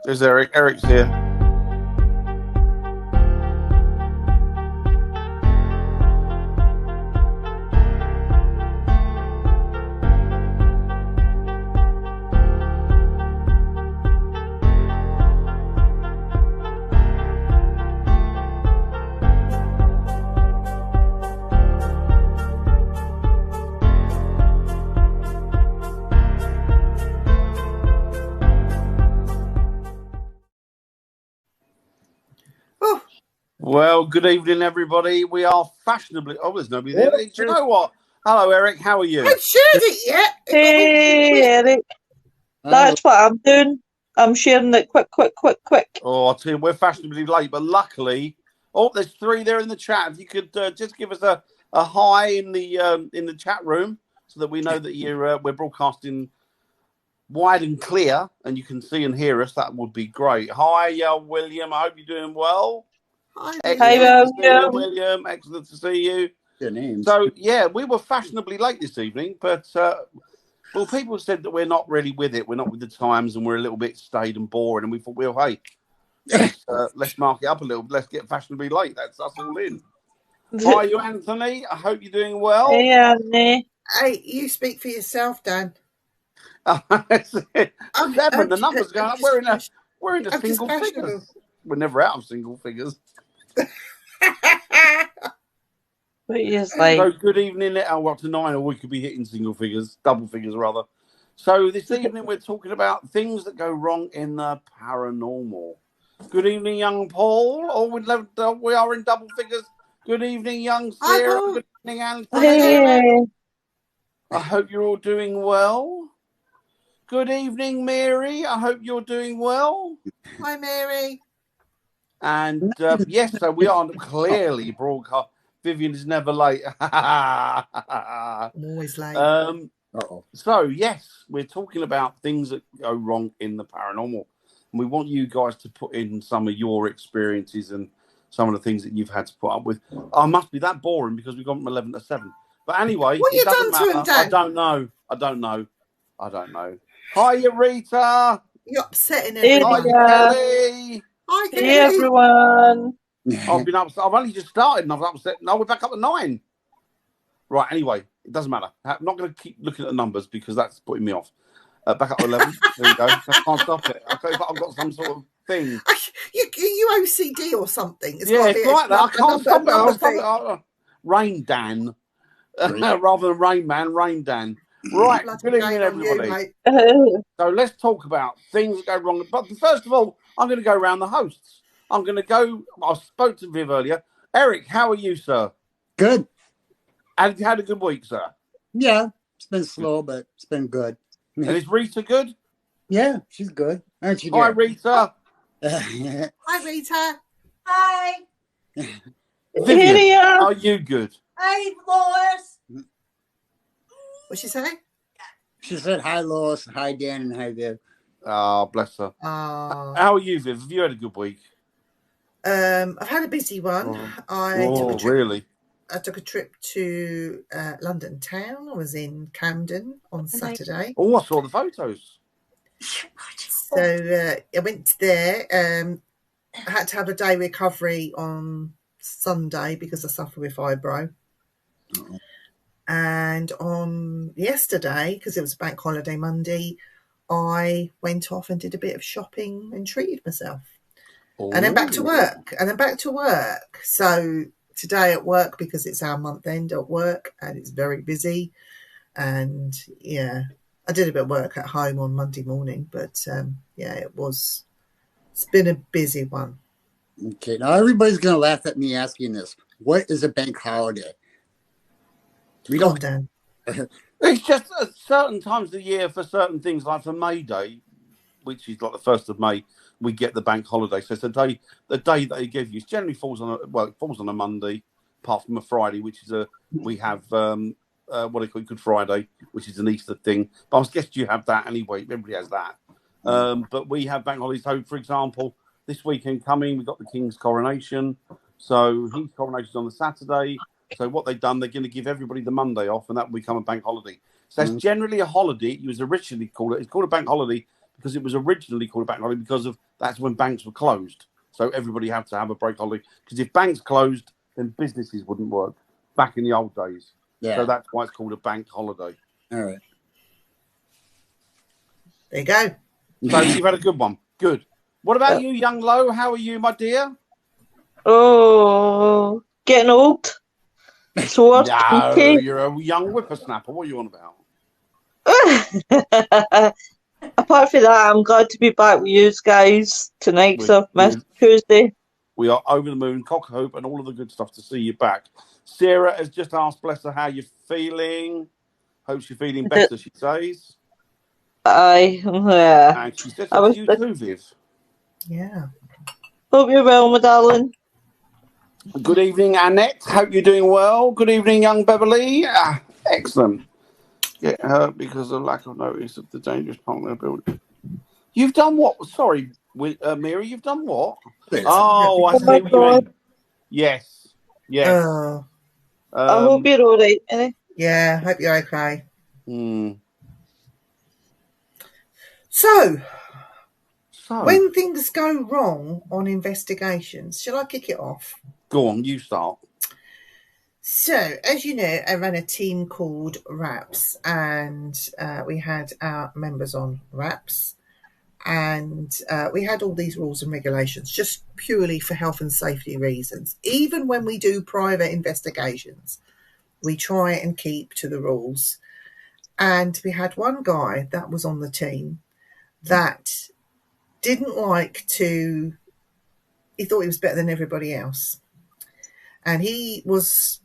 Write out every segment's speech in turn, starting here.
There's Eric. Eric's here. Well, good evening, everybody. We are fashionably... Oh, there's nobody there. Do you know what? Hello, Eric. How are you? I haven't shared it yet. Hey, Eric. That's what I'm doing. I'm sharing it quick. Oh, I'll tell you, we're fashionably late, but luckily... Oh, there's 3 there in the chat. If you could just give us a hi in the chat room so that we know that we're broadcasting wide and clear and you can see and hear us, that would be great. Hi, William. I hope you're doing well. Hi, William. Excellent to see you. Your name. So, yeah, we were fashionably late this evening, but, well, people said that we're not really with it. We're not with the times and we're a little bit staid and boring. And we thought, well, hey, let's mark it up a little. Let's get fashionably late. That's us all in. Hi, you, Anthony. I hope you're doing well. Hey, Anthony. Hey, you speak for yourself, Dan. The numbers going up. We're in a single figures. We're never out of single figures. So good evening. We're up to 9, or we could be hitting single figures, double figures rather. So this evening we're talking about things that go wrong in the paranormal. Good evening, young Paul. Oh, we are in double figures. Good evening, young Sarah. Good evening, Anthony. Hey. I hope you're all doing well. Good evening, Mary. I hope you're doing well. Hi, Mary. And yes, so we are clearly broadcast. Vivian is never late. I'm always late. So yes, we're talking about things that go wrong in the paranormal. And we want you guys to put in some of your experiences and some of the things that you've had to put up with. I must be that boring because we've gone from 11 to 7. But anyway, what have you done to him, Dan? I don't know. Hiya, Rita. You're upsetting everyone. Hiya, Kelly. Hi, Kelly. Hey, everyone. I've been upset. I've only just started and I was upset. No, we're back up at 9. Right, anyway, it doesn't matter. I'm not going to keep looking at the numbers because that's putting me off. Back up to 11. There you go. I can't stop it. Okay, but I've got some sort of thing. You OCD or something. It's like that. I can't stop it. I'll stop it. Rain Dan. Rather than Rain Man, Rain Dan. Right, good evening, everybody. So let's talk about things that go wrong. But first of all, I'm going to go around the hosts. I spoke to Viv earlier. Eric, how are you, sir? Good. And you had a good week, sir? Yeah, it's been slow, but it's been good. And is Rita good? Yeah, she's good. Aren't you? Hi, Rita. Hi, Rita. Hi. Vivian, are you good? Hi, Lois. What'd she say? She said hi, Lois. Hi, Dan, and hi, Viv. Oh, bless her. How are you, Viv? Have you had a good week? I've had a busy one. Really? I took a trip to London town. I was in Camden on Saturday. Oh, I saw the photos. So I went there. I had to have a day recovery on Sunday because I suffer with fibro. And on yesterday, because it was a bank holiday Monday, I went off and did a bit of shopping and treated myself. And then back to work. So today at work, because it's our month end at work and it's very busy. And yeah, I did a bit of work at home on Monday morning, but it's been a busy one. Okay, now everybody's going to laugh at me asking this. What is a bank holiday? We don't. Dan. It's just at certain times of the year for certain things, like for May Day, which is like the 1st of May, we get the bank holiday. So it's the day that they give you. It generally falls on a Monday, apart from a Friday, which is we have what do you call it, Good Friday, which is an Easter thing. But I guess you have that anyway. Everybody has that. But we have bank holidays. So, for example, this weekend coming, we've got the King's coronation. So his coronation's on the Saturday. So what they've done, they're going to give everybody the Monday off, and that will become a bank holiday. So it's generally a holiday. It was originally called a bank holiday because it was originally called a bank holiday because that's when banks were closed. So everybody had to have a break holiday, because if banks closed, then businesses wouldn't work back in the old days. Yeah. So that's why it's called a bank holiday. All right. There you go. So you've had a good one. Good. What about you, young Lo? How are you, my dear? Oh, getting old. So No, you're a young whippersnapper. What are you on about? Apart from that, I'm glad to be back with you guys tonight, because I've missed Tuesday. We are over the moon, cock a hoop, and all of the good stuff to see you back. Sarah has just asked, bless her, how you're feeling. Hope you're feeling better, she says. Yeah. And she says to you too, Viv. Yeah. Hope you're well, my darling. Good evening, Annette. Hope you're doing well. Good evening, young Beverly. Excellent. Get hurt because of lack of notice of the dangerous part of the building. You've done what? Sorry, Mary, you've done what? Oh, I see what you mean. Yes. Yes. I hope you're all right, Annie. Yeah, hope you're okay. So, when things go wrong on investigations, shall I kick it off? Go on, you start. So, as you know, I ran a team called RAPS, and we had our members on RAPS, and we had all these rules and regulations just purely for health and safety reasons. Even when we do private investigations, we try and keep to the rules. And we had one guy that was on the team that didn't like to, he thought he was better than everybody else. And he was,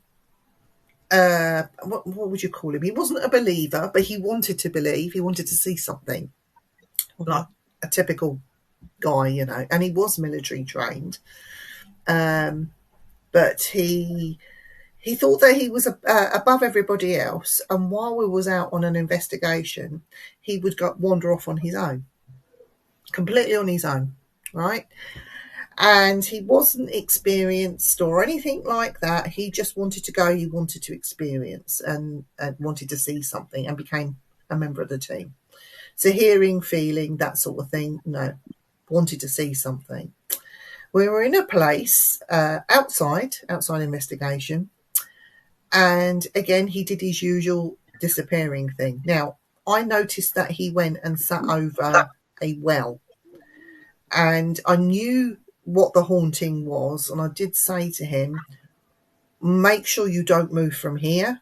what would you call him? He wasn't a believer, but he wanted to believe. He wanted to see something, like a typical guy, you know. And he was military trained, but he thought that he was above everybody else. And while we was out on an investigation, he would wander off on his own, completely on his own, right? And he wasn't experienced or anything like that. He just wanted to go. He wanted to experience and wanted to see something, and became a member of the team. So hearing, feeling, that sort of thing, no, wanted to see something. We were in a place outside investigation. And again, he did his usual disappearing thing. Now, I noticed that he went and sat over a well. And I knew what the haunting was. And I did say to him, make sure you don't move from here.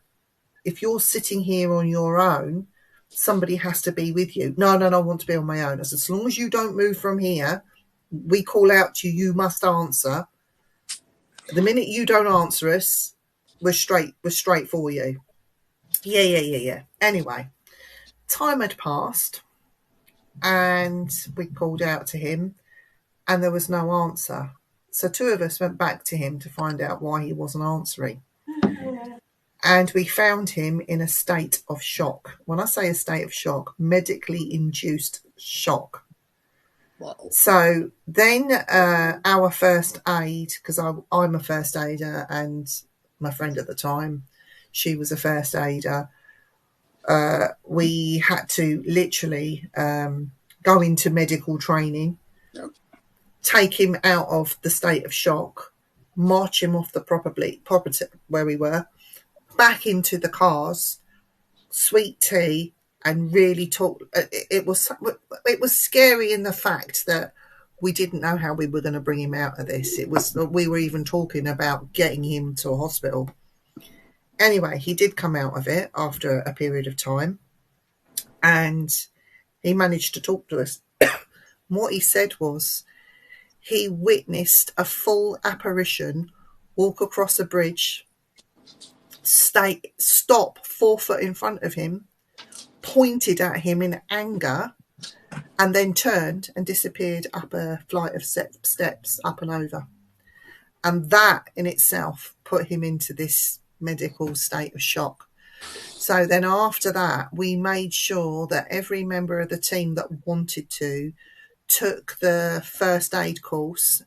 If you're sitting here on your own, somebody has to be with you. No, I want to be on my own. I said, as long as you don't move from here, we call out to you, you must answer. The minute you don't answer us, we're straight for you. Yeah. Anyway, time had passed and we called out to him and there was no answer. So two of us went back to him to find out why he wasn't answering. And we found him in a state of shock. When I say a state of shock, medically induced shock. Wow. So then our first aid, because I'm a first aider and my friend at the time, she was a first aider. We had to literally go into medical training, take him out of the state of shock, march him off the property where we were, back into the cars, sweet tea, and really talk. It was scary in the fact that we didn't know how we were going to bring him out of this. We were even talking about getting him to a hospital. Anyway, he did come out of it after a period of time, and he managed to talk to us. What he said was he witnessed a full apparition walk across a bridge, stop 4 foot in front of him, pointed at him in anger, and then turned and disappeared up a flight of steps up and over. And that in itself put him into this medical state of shock. So then after that, we made sure that every member of the team that wanted to took the first aid course.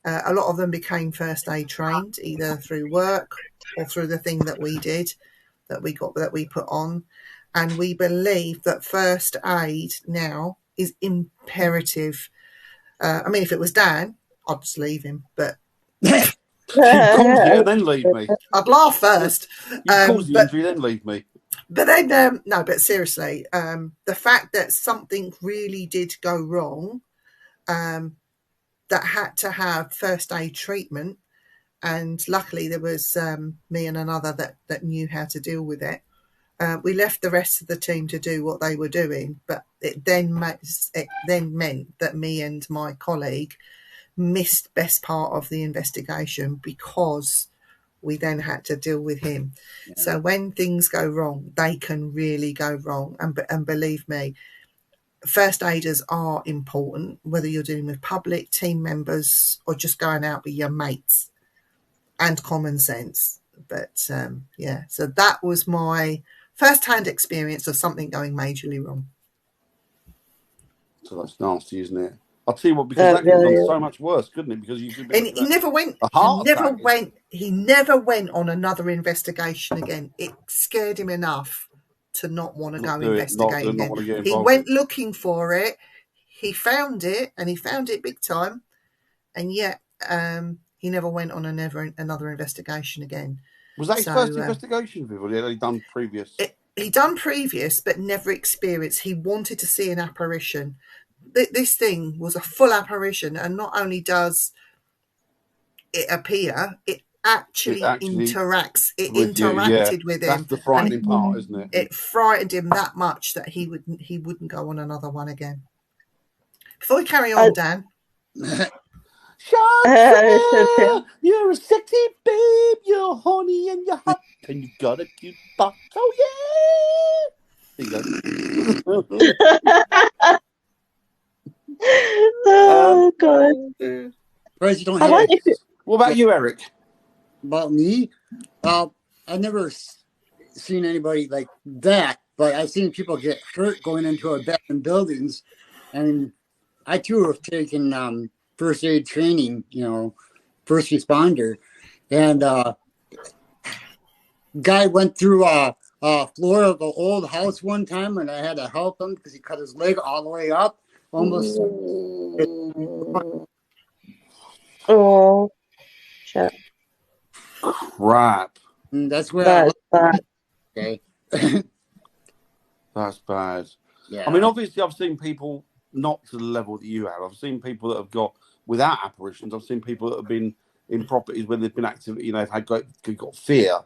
A lot of them became first aid trained, either through work or through the thing that we did, that we put on. And we believe that first aid now is imperative. I mean, if it was Dan, I'd just leave him, but She calls you and then leave me. I'd laugh first. You cause the injury, then leave me. But then, no, but seriously, the fact that something really did go wrong, that had to have first aid treatment, and luckily there was me and another that knew how to deal with it. We left the rest of the team to do what they were doing, but it then meant that me and my colleague missed best part of the investigation because we then had to deal with him. Yeah. So when things go wrong, they can really go wrong. And believe me, first aiders are important, whether you're dealing with public, team members, or just going out with your mates, and common sense. But yeah, so that was my first-hand experience of something going majorly wrong. So that's nasty, isn't it? I'll tell you what, because that could have done so much worse, couldn't it? Because you could be he never went. He never went on another investigation again. It scared him enough to not want to go investigate again. He went looking for it. He found it, and he found it big time. And yet, he never went on another investigation again. Was that his first investigation, Viv, or had he done previous? He done previous, but never experienced. He wanted to see an apparition. This thing was a full apparition, and not only does it appear, it actually interacts. It interacted with him. That's the frightening part, isn't it? It frightened him that much that he wouldn't go on another one again. Before we carry on, Dan. Shanta, you're a sexy babe, you're horny and you're hot, and you got a cute butt. Oh yeah! There you go. Oh God! What about you, Eric? About me? I've never seen anybody like that, but I've seen people get hurt going into abandoned buildings, and I too have taken first aid training, first responder, and guy went through a floor of an old house one time, and I had to help him because he cut his leg all the way up, almost. Oh, shit! Crap. And that's where bad. Okay. That's bad. Yeah. I mean, obviously, I've seen people not to the level that you have. I've seen people that have got without apparitions. I've seen people that have been in properties where they've been active. They've got fear,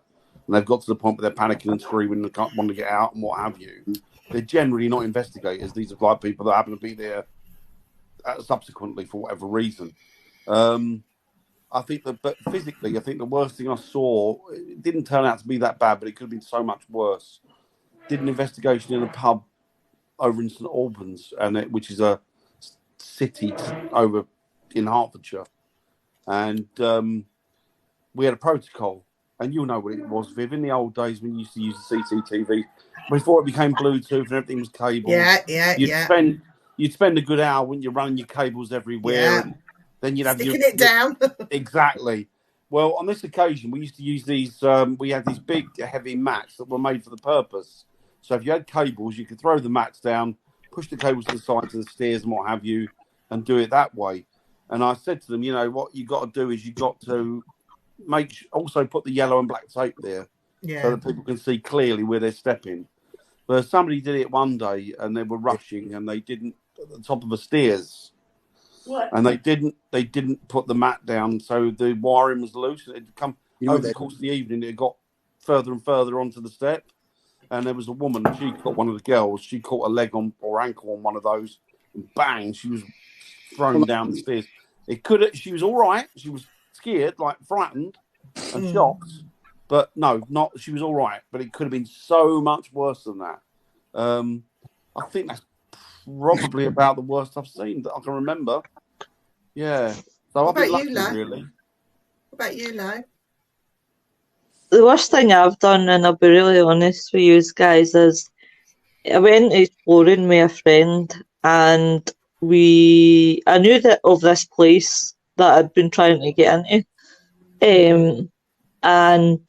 and they've got to the point where they're panicking and screaming and can't want to get out and what have you. They're generally not investigators. These are like people that happen to be there subsequently for whatever reason. I think but physically, I think the worst thing I saw, it didn't turn out to be that bad, but it could have been so much worse. Did an investigation in a pub over in St Albans, which is a city over in Hertfordshire, and we had a protocol, and you'll know what it was, Viv. In the old days when you used to use the CCTV, before it became Bluetooth and everything was cable. You'd spend a good hour when you're running your cables everywhere. Yeah. And then you'd have sticking it down. Exactly. Well, on this occasion, we used to use these. We had these big, heavy mats that were made for the purpose. So if you had cables, you could throw the mats down, push the cables to the sides of the stairs and what have you, and do it that way. And I said to them, what you got to do is you got to also put the yellow and black tape there, so that people can see clearly where they're stepping. But somebody did it one day, and they were rushing, and they didn't at the top of the stairs. What? And they didn't put the mat down, so the wiring was loose. And it had come over the course of the evening. It got further and further onto the step, and there was a woman. She caught one of the girls. She caught a leg or ankle on one of those, and bang! She was thrown down the stairs. She was all right. She was scared, like frightened and shocked, but she was all right. But it could have been so much worse than that. I think that's probably about the worst I've seen that I can remember. Yeah. So I've been lucky, really. What about you, Lo? The worst thing I've done, and I'll be really honest with you guys, is I went exploring with a friend, and I knew that of this place that I'd been trying to get into, and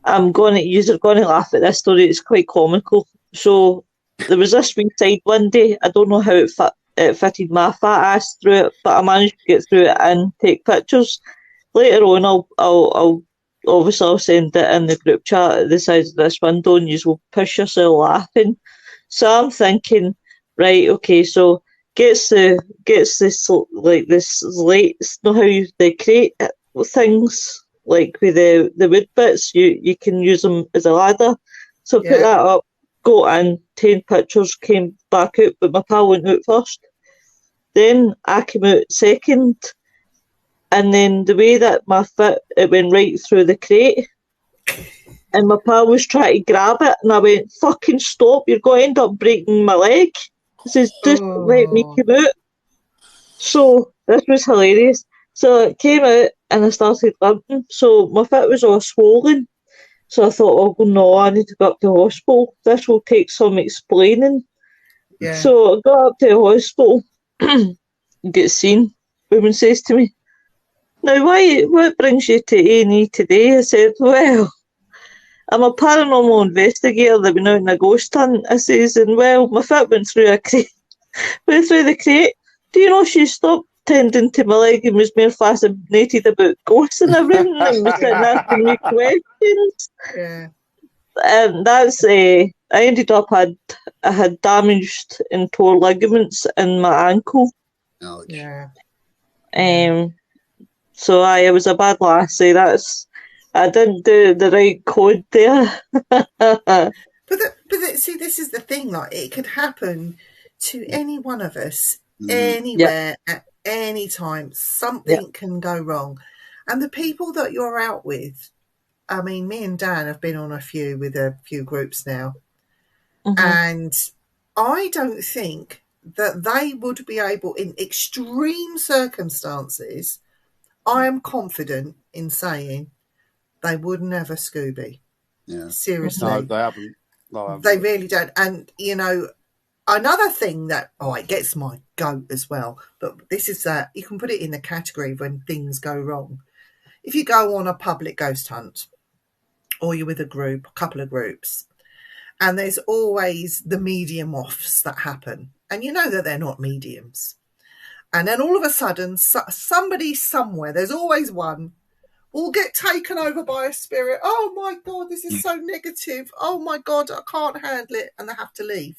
you're going to laugh at this story. It's quite comical. So there was this wee side window. I don't know how it fitted my fat ass through it, but I managed to get through it and take pictures. Later on, I'll obviously I'll send it in the group chat at the size of this window, and you will push yourself laughing. So I'm thinking, right, okay, so gets this like this lights. Know how they create things like with the wood bits. You can use them as a ladder. So put that up, go in, 10 pictures, came back out, but my pal went out first. Then I came out second, and then the way that my foot, it went right through the crate, and my pal was trying to grab it, and I went, fucking stop, you're going to end up breaking my leg. He says, just let me come out. So this was hilarious. So it came out, and I started limping, so my foot was all swollen. So I thought, oh no, I need to go up to the hospital. This will take some explaining. Yeah. So I got up to the hospital, get seen. Woman says to me, now what brings you to A&E today? I said, well, I'm a paranormal investigator that went out on a ghost hunt. I says, and well, my foot went through a crate. Went through the crate. Do you know she stopped tending to my leg and was more fascinated about ghosts and everything and was sitting asking me questions. Yeah. And that's I ended up I had damaged and tore ligaments in my ankle. Ouch. Yeah. So I was a bad lassie. I didn't do the right code there. But see, this is the thing. Like, it could happen to any one of us, anywhere, at any time. Something can go wrong, and the people that you're out with. I mean, me and Dan have been on a few groups now, and I don't think that they would be able, in extreme circumstances, I am confident in saying they would never Scooby. Yeah. Seriously. No, they haven't. No, they really don't. And, you know, another thing that, it gets my goat as well, but this is that you can put it in the category of when things go wrong. If you go on a public ghost hunt, or you're with a couple of groups, and there's always the medium offs that happen, and you know that they're not mediums. And then all of a sudden, somebody somewhere, there's always one, will get taken over by a spirit. Oh my God, this is so negative. Oh my God, I can't handle it. And they have to leave.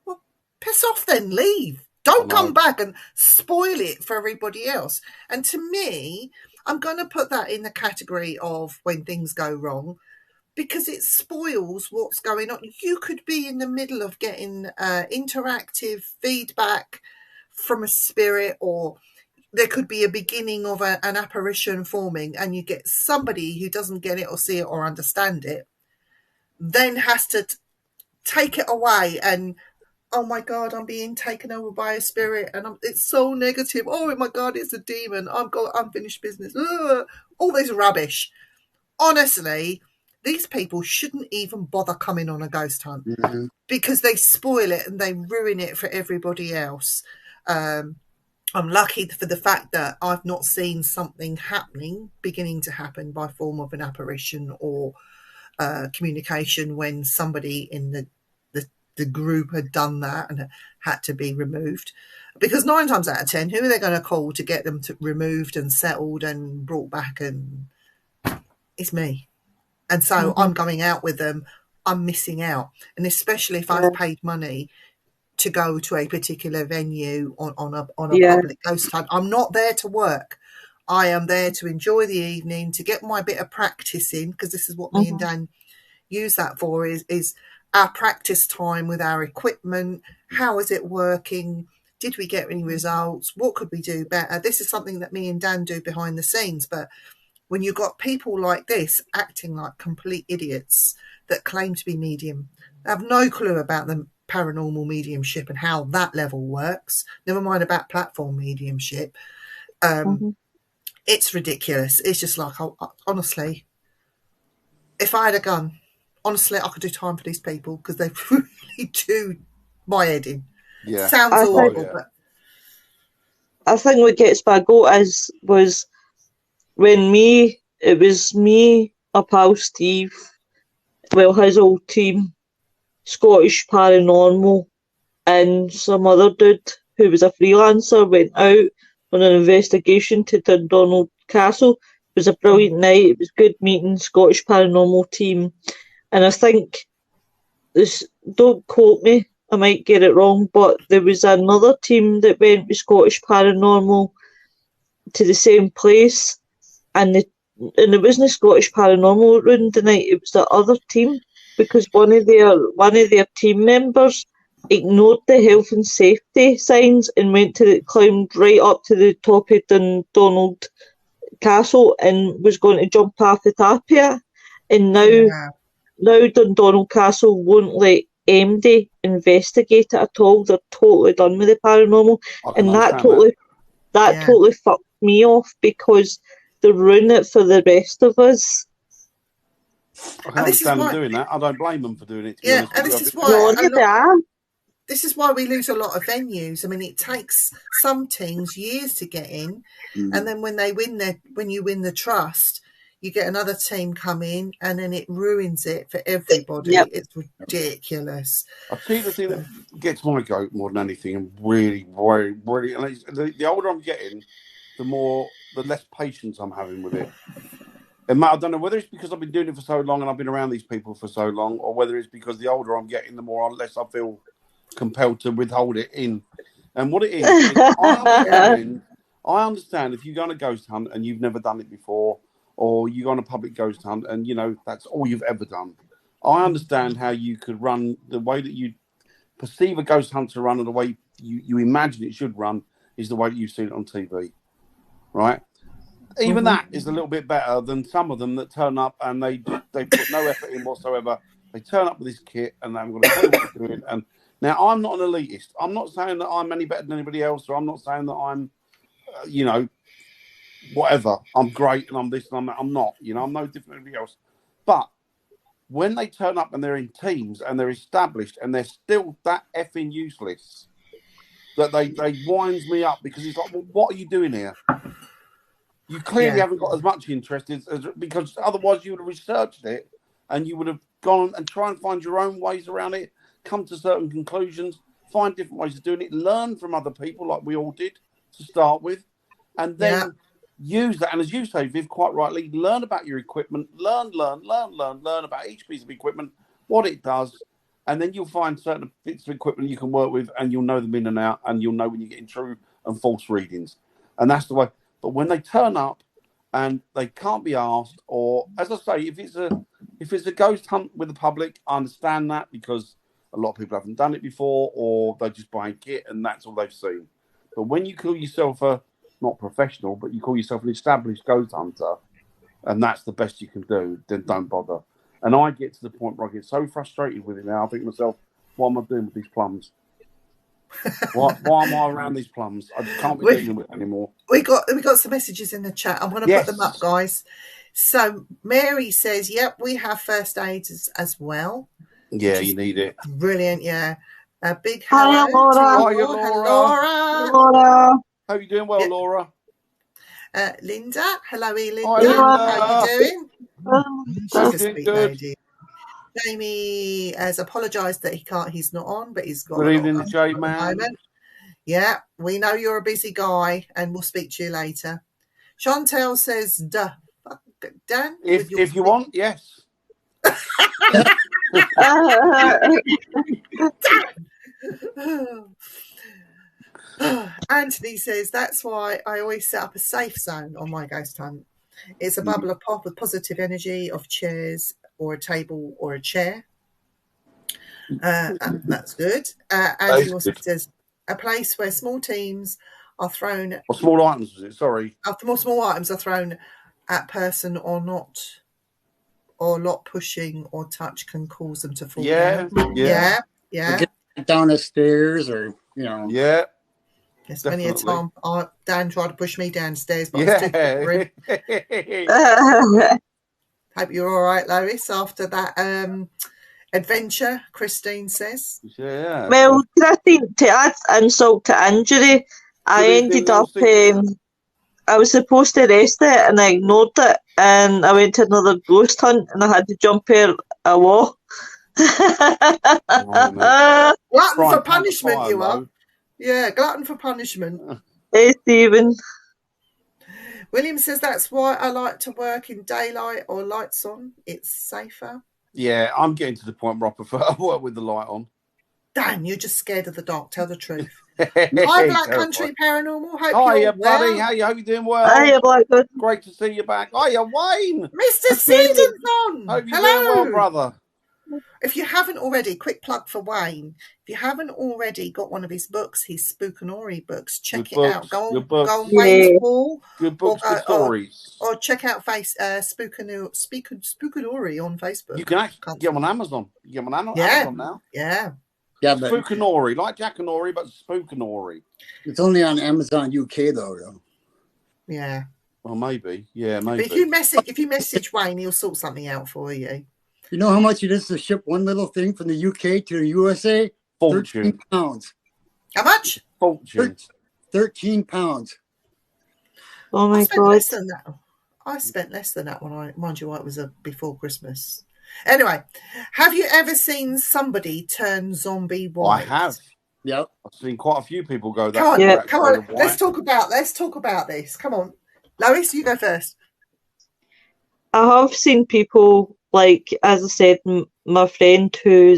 Well, piss off then, leave. Don't come back and spoil it for everybody else. And to me, I'm going to put that in the category of when things go wrong, because it spoils what's going on. You could be in the middle of getting interactive feedback from a spirit, or there could be a beginning of an apparition forming, and you get somebody who doesn't get it or see it or understand it, then has to take it away and, oh my God, I'm being taken over by a spirit, and it's so negative. Oh my God, it's a demon. I've got unfinished business. Ugh. All this rubbish. Honestly, these people shouldn't even bother coming on a ghost hunt, because they spoil it and they ruin it for everybody else. I'm lucky for the fact that I've not seen something beginning to happen by form of an apparition or communication when somebody in the group had done that and had to be removed. Because 9 times out of 10, who are they going to call to get them removed and settled and brought back? And it's me. And so I'm going out with them. I'm missing out. And especially if I've paid money to go to a particular venue on a public ghost hunt. I'm not there to work. I am there to enjoy the evening, to get my bit of practice in, because this is what me and Dan use that for, is our practice time with our equipment. How is it working? Did we get any results? What could we do better? This is something that me and Dan do behind the scenes. But when you've got people like this acting like complete idiots that claim to be medium, have no clue about the paranormal mediumship and how that level works, never mind about platform mediumship, it's ridiculous. It's just like, honestly, if I had a gun, honestly, I could do time for these people, because they really do my head in. Yeah. Sounds awful, but I think what gets my goat was when it was me, my pal Steve, well, his old team, Scottish Paranormal, and some other dude who was a freelancer went out on an investigation to Dundonald Castle. It was a brilliant night. It was good meeting Scottish Paranormal team, and I think this. Don't quote me, I might get it wrong, but there was another team that went with Scottish Paranormal to the same place, and it wasn't Scottish Paranormal ruined the night. It was the other team, because one of their team members ignored the health and safety signs and climbed right up to the top of Dundonald Castle and was going to jump off the tapia. And now Dundonald Castle won't let MD investigate it at all. They're totally done with the paranormal, and that totally fucked me off, because they ruin it for the rest of us. I can't understand them doing that. I don't blame them for doing it. Yeah, and this is why we lose a lot of venues. I mean, it takes some teams years to get in, and then when you win the trust, you get another team come in, and then it ruins it for everybody. Yep. It's ridiculous. I think the thing that gets my goat more than anything, and really, really, and the older I'm getting, the less patience I'm having with it. And Matt, I don't know whether it's because I've been doing it for so long and I've been around these people for so long, or whether it's because the older I'm getting, the less I feel compelled to withhold it in. And what it is I understand if you go on a ghost hunt and you've never done it before, or you go on a public ghost hunt and, that's all you've ever done. I understand how you could run the way that you perceive a ghost hunt to run, and the way you imagine it should run is the way that you've seen it on TV, right? Even that is a little bit better than some of them that turn up and they put no effort in whatsoever. They turn up with this kit and they're going to tell you what they're doing. And now, I'm not an elitist. I'm not saying that I'm any better than anybody else, or I'm not saying that I'm, whatever. I'm great and I'm this and I'm that. I'm not. I'm no different than anybody else. But when they turn up and they're in teams and they're established and they're still that effing useless, that they winds me up, because it's like, well, what are you doing here? You clearly haven't got as much interest as because otherwise you would have researched it and you would have gone and try and find your own ways around it, come to certain conclusions, find different ways of doing it, learn from other people like we all did to start with, and then use that. And as you say, Viv, quite rightly, learn about your equipment, learn about each piece of equipment, what it does, and then you'll find certain bits of equipment you can work with, and you'll know them in and out, and you'll know when you're getting true and false readings. And that's the way. But when they turn up and they can't be asked, or as I say, if it's a ghost hunt with the public, I understand that, because a lot of people haven't done it before, or they're just buying kit and that's all they've seen. But when you call yourself not professional, but you call yourself an established ghost hunter, and that's the best you can do, then don't bother. And I get to the point where I get so frustrated with it now. I think to myself, what am I doing with these plums? Why am I around these plums? I just can't be dealing with it anymore. We got some messages in the chat. I'm going to put them up, guys. So Mary says, "Yep, we have first aids as well." Yeah, you need it. Brilliant. Yeah. A big hello to Laura. How are you doing? Well, Laura. Linda. Hello, Linda. Hi, Linda. How are you doing? She's a sweet lady. Jamie has apologised that he's not on, but he's got good evening, Jay, man. Yeah, we know you're a busy guy, and we'll speak to you later. Chantel says, "Duh, Dan." If you want, yes. Anthony says, "That's why I always set up a safe zone on my ghost hunt. It's a bubble of pop with positive energy of chairs or a table or a chair. And that's good." And he also says, "A place where small teams are thrown..." Or small items, was it? Sorry. More small items are thrown at person or not, or lot pushing or touch can cause them to fall down. Yeah. Get down the stairs, or, Yeah. There's plenty of time. Dan tried to push me downstairs, but I was too quick for him. Hope you're all right, Lois, after that adventure, Christine says. Yeah. Well, I think to add insult to injury, I ended up... I was supposed to rest it, and I ignored it, and I went to another ghost hunt, and I had to jump over a wall. Oh, Glutton Try for and pamper punishment, fire, you are. though. Yeah, glutton for punishment. Hey, Stephen. William says that's why I like to work in daylight or lights on. It's safer. Yeah, I'm getting to the point where I prefer to work with the light on. Dan, you're just scared of the dark. Tell the truth. Hi, Hi, Black Country Paranormal. Hope Hiya, you're buddy. well. How you? Hope you're doing well. Hiya, Blackwood. Great to see you back. Hiya, Wayne. Mr. Season's on. Hope you're Hello. doing well, brother. If you haven't already, quick plug for Wayne. If you haven't already got one of his books, his Spookanori books, check it out. Go on Wayne's Wall. Good books for stories. Or check out Spookanori on Facebook. You can actually get them on Amazon. You get them on Amazon now. Yeah. Yeah, but Spookanori, like Jackanori, but Spookanori. it's only on Amazon UK though. Yeah. Well, maybe. Yeah, maybe. But if you message Wayne, he'll sort something out for you. You know how much it is to ship one little thing from the UK to the USA? Fortune. 13 pounds. How much? Fortune. 13 pounds. Oh my spent God. less than that. I spent less than that when mind you, it was before Christmas. Anyway, have you ever seen somebody turn zombie white? I have. Yep. I've seen quite a few people go that. Come on. Let's talk about this. Come on, Lois, you go first. I have seen people, like, as I said, my friend who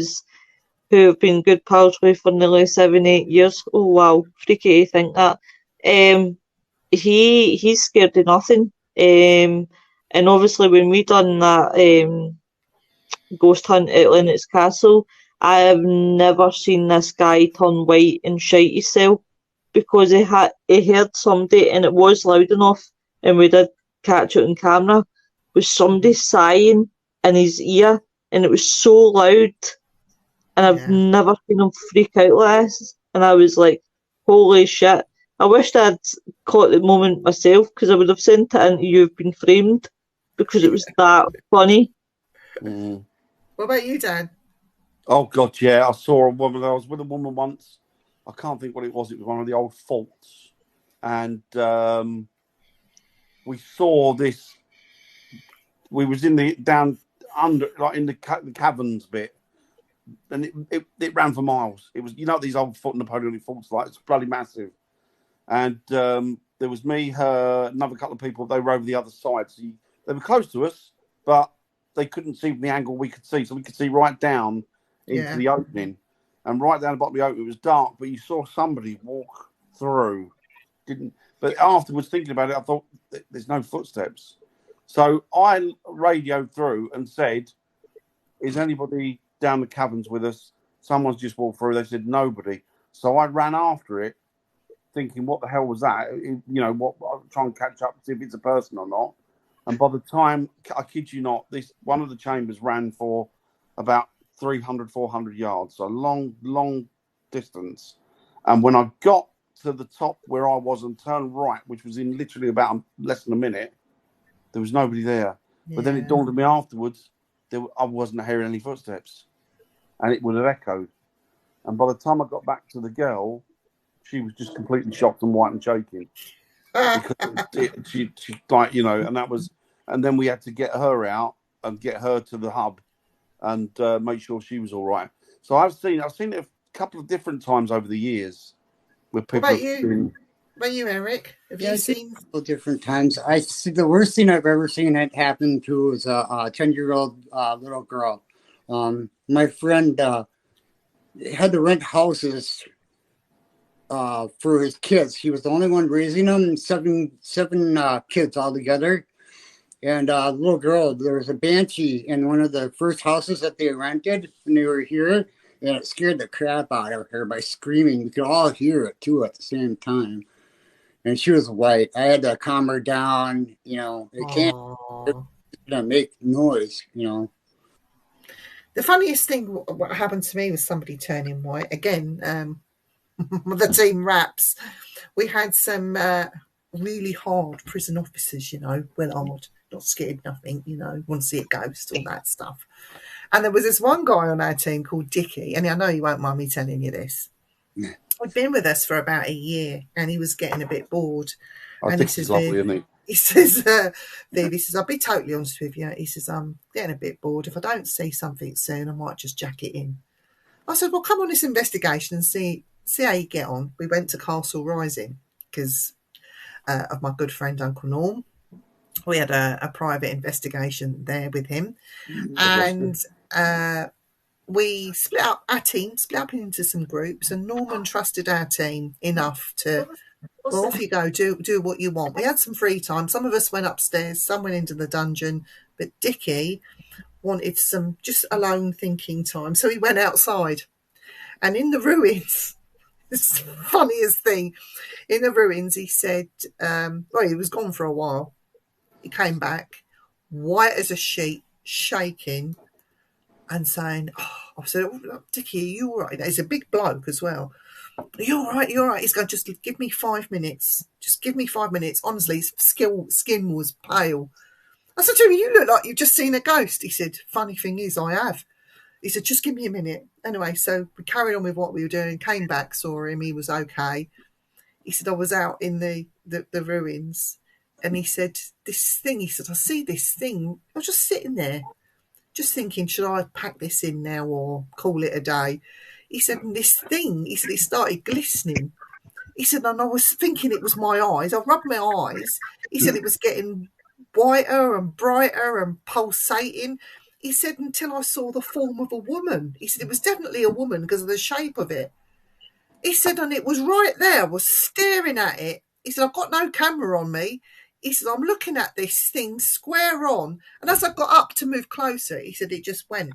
have been good pals with for nearly 7-8 years. Oh wow, freaky to think that. He's scared of nothing. And obviously when we done that ghost hunt at Lennox Castle, I have never seen this guy turn white and shite himself, because he heard somebody, and it was loud enough, and we did catch it on camera, was somebody sighing in his ear, and it was so loud, and I've never seen him freak out like this, and I was like, holy shit. I wished I'd caught the moment myself, because I would have sent it into You've Been Framed, because it was that funny. Mm. What about you, Dan? Oh God, yeah. I saw a woman. I was with a woman once. I can't think what it was. It was one of the old faults, and we saw this. We was in the down under, like in the caverns bit, and it ran for miles. It was, you know, these old Napoleonic faults, like it's bloody massive. And there was me, her, another couple of people. They were over the other side. So they were close to us, but they couldn't see from the angle we could see. So we could see right down into the opening. And right down the bottom of the opening, it was dark, but you saw somebody walk through. But afterwards, thinking about it, I thought, there's no footsteps. So I radioed through and said, is anybody down the caverns with us? Someone's just walked through. They said, nobody. So I ran after it, thinking, what the hell was that? You know, I'll try and catch up, see if it's a person or not. And by the time, I kid you not, one of the chambers ran for about 300, 400 yards. So long distance. And when I got to the top where I was and turned right, which was in literally about less than a minute, there was nobody there. Yeah. But then it dawned on me afterwards, I wasn't hearing any footsteps. And it would have echoed. And by the time I got back to the girl, she was just completely shocked and white and shaking. Because she like, you know, and then we had to get her out and get her to the hub and make sure she was all right. So I've seen it a couple of different times over the years with people. What about you, Eric? Have you seen a couple different times? I see the worst thing I've ever seen it happen to was a 10-year-old little girl. My friend had to rent houses for his kids. He was the only one raising them, seven kids altogether. And the little girl, there was a banshee in one of the first houses that they rented when they were here, and it scared the crap out of her by screaming. We could all hear it too at the same time. And she was white. I had to calm her down. You know, it's gonna make noise. You know. The funniest thing what happened to me was somebody turning white again. The team Raps, we had some really hard prison officers, you know, well hard, not scared, nothing, you know, want to see a ghost, all that stuff. And there was this one guy on our team called Dickie, and I know you won't mind me telling you this. Yeah. He'd been with us for about a year, and he was getting a bit bored. And Dickie's lovely, isn't he? He says, Viv, he says, I'll be totally honest with you. He says, I'm getting a bit bored. If I don't see something soon, I might just jack it in. I said, well, come on this investigation and see how you get on. We went to Castle Rising because of my good friend Uncle Norm. We had a private investigation there with him. And we split up our team, split up into some groups, and Norman trusted our team enough to, well, off you go, do what you want. We had some free time. Some of us went upstairs, some went into the dungeon, but Dickie wanted some just alone thinking time. So he went outside. And in the ruins, it's the funniest thing, in the ruins, he said, well, he was gone for a while. He came back, white as a sheet, shaking, and saying, I said, Dickie, are you all right? He's a big bloke as well. Are you all right? You're all right. He's going, just give me 5 minutes. Just give me 5 minutes. Honestly, his skin was pale. I said to him, you look like you've just seen a ghost. He said, funny thing is, I have. He said, just give me a minute. Anyway, so we carried on with what we were doing, came back, saw him. He was okay. He said, I was out in the ruins. And he said, this thing, he said, I see this thing. I was just sitting there, just thinking, should I pack this in now or call it a day? He said, and this thing, he said, it started glistening. He said, and I was thinking it was my eyes. I rubbed my eyes. He said, it was getting whiter and brighter and pulsating. He said, until I saw the form of a woman. He said, it was definitely a woman because of the shape of it. He said, and it was right there. I was staring at it. He said, I've got no camera on me. He said, I'm looking at this thing square on. And as I got up to move closer, he said, it just went.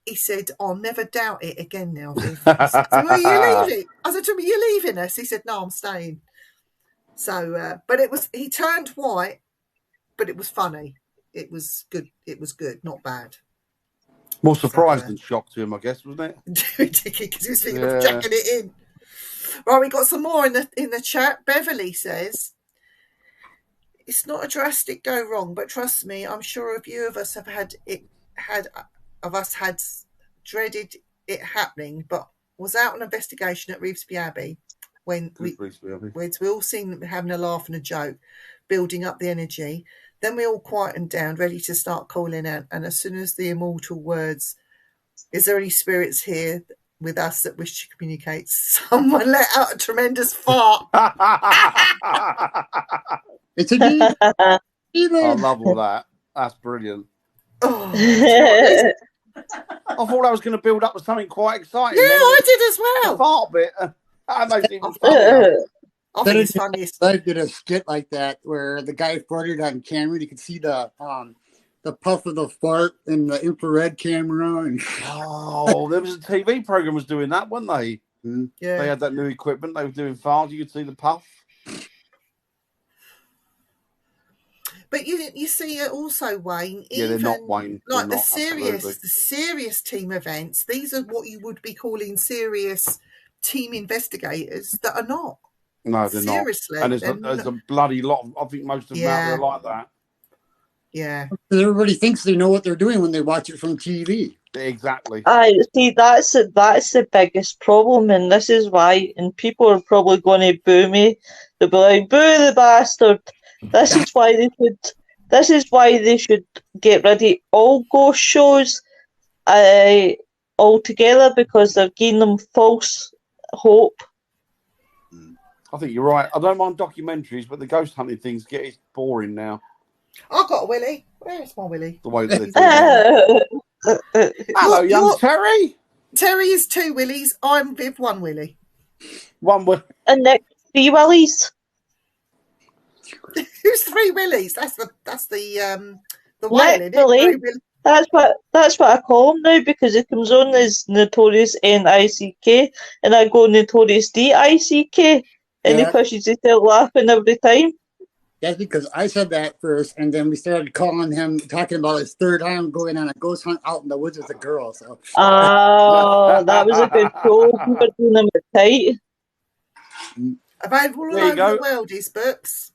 He said, I'll never doubt it again now, Viv. I said, well, are you leaving? I said to him, are you leaving us? He said, no, I'm staying. So, but he turned white, but it was funny. It was good. It was good, not bad. More surprise than shock to him, I guess, wasn't it? Because he was thinking of jacking it in. Right, we got some more in the chat. Beverly says, it's not a drastic go wrong, but trust me, I'm sure a few of us have had dreaded it happening, but was out on investigation at Revesby Abbey when we all seen having a laugh and a joke, building up the energy. Then we all quietened down, ready to start calling out. And as soon as the immortal words, is there any spirits here with us that wish to communicate? Someone let out a tremendous fart. It's a demon. I love all that. That's brilliant. Oh, I thought I was going to build up to something quite exciting. Yeah, I did as well. The fart bit. That makes it even funnier. I think it's funniest. I did a skit like that where the guy farted on camera. You could see the puff of the fart in the infrared camera. And there was a TV program was doing that, weren't they? Yeah. They had that new equipment. They were doing farts. You could see the puff. But you see it also, Wayne. Yeah, they're not, Wayne. Like the serious team events. These are what you would be calling serious team investigators that are not. No, they're Seriously, not. And there's a bloody lot. I think most of them out there like that. Yeah. Everybody thinks they know what they're doing when they watch it from TV. Exactly. I see. That's the biggest problem, and this is why. And people are probably going to boo me. They'll be like, "Boo the bastard!" This is why they should get rid of all ghost shows altogether, because they're giving them false hope. I think you're right. I don't mind documentaries, but the ghost hunting things get boring now. I've got a Willie. Where's my Willie? The way that they do it. Hello, young Terry. Terry is 2 Willies. I'm Viv, 1 Willie. 1 Willie. And Nick, 3 Willies. Who's 3 Willies? That's the whale, isn't it? That's what I call him now, because it comes on as Notorious N-I-C-K, and I go Notorious D-I-C-K, and he pushes his tail laughing every time. That's because I said that first, and then we started calling him, talking about his 3rd time going on a ghost hunt out in the woods with a girl. So, that was a good show. We were doing them at tight. Available all over the world, his books.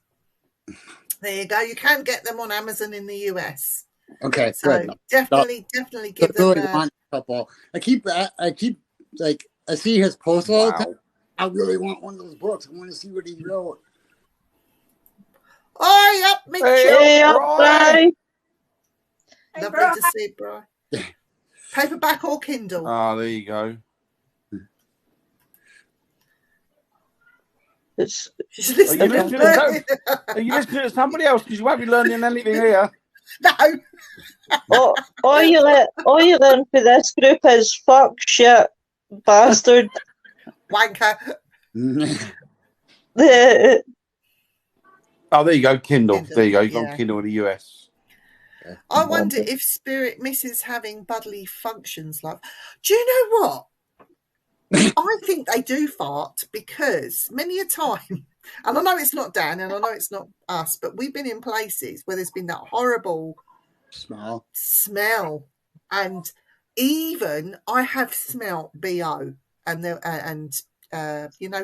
There you go. You can get them on Amazon in the US. Okay, so good. definitely give them a couple. I keep like I see his posts all the time. I really want one of those books. I want to see what he wrote. Oi, up, Mitchell. Hey, up, Bri. Bri. Hey, Lovely Bri. to see you, Bri. Paperback or Kindle? Ah, there you go. It's She's Are you listening. listening Are you listening to somebody else? Because you won't be learning anything here. No. all you learn for this group is fuck, shit, bastard. Wanker. Oh, there you go, Kindle. Kindle, There you go. You've yeah. got Kindle in the US. I wonder if Spirit misses having bodily functions like. Do you know what? I think they do fart because many a time, and I know it's not Dan and I know it's not us, but we've been in places where there's been that horrible smell, and even I have smelt BO and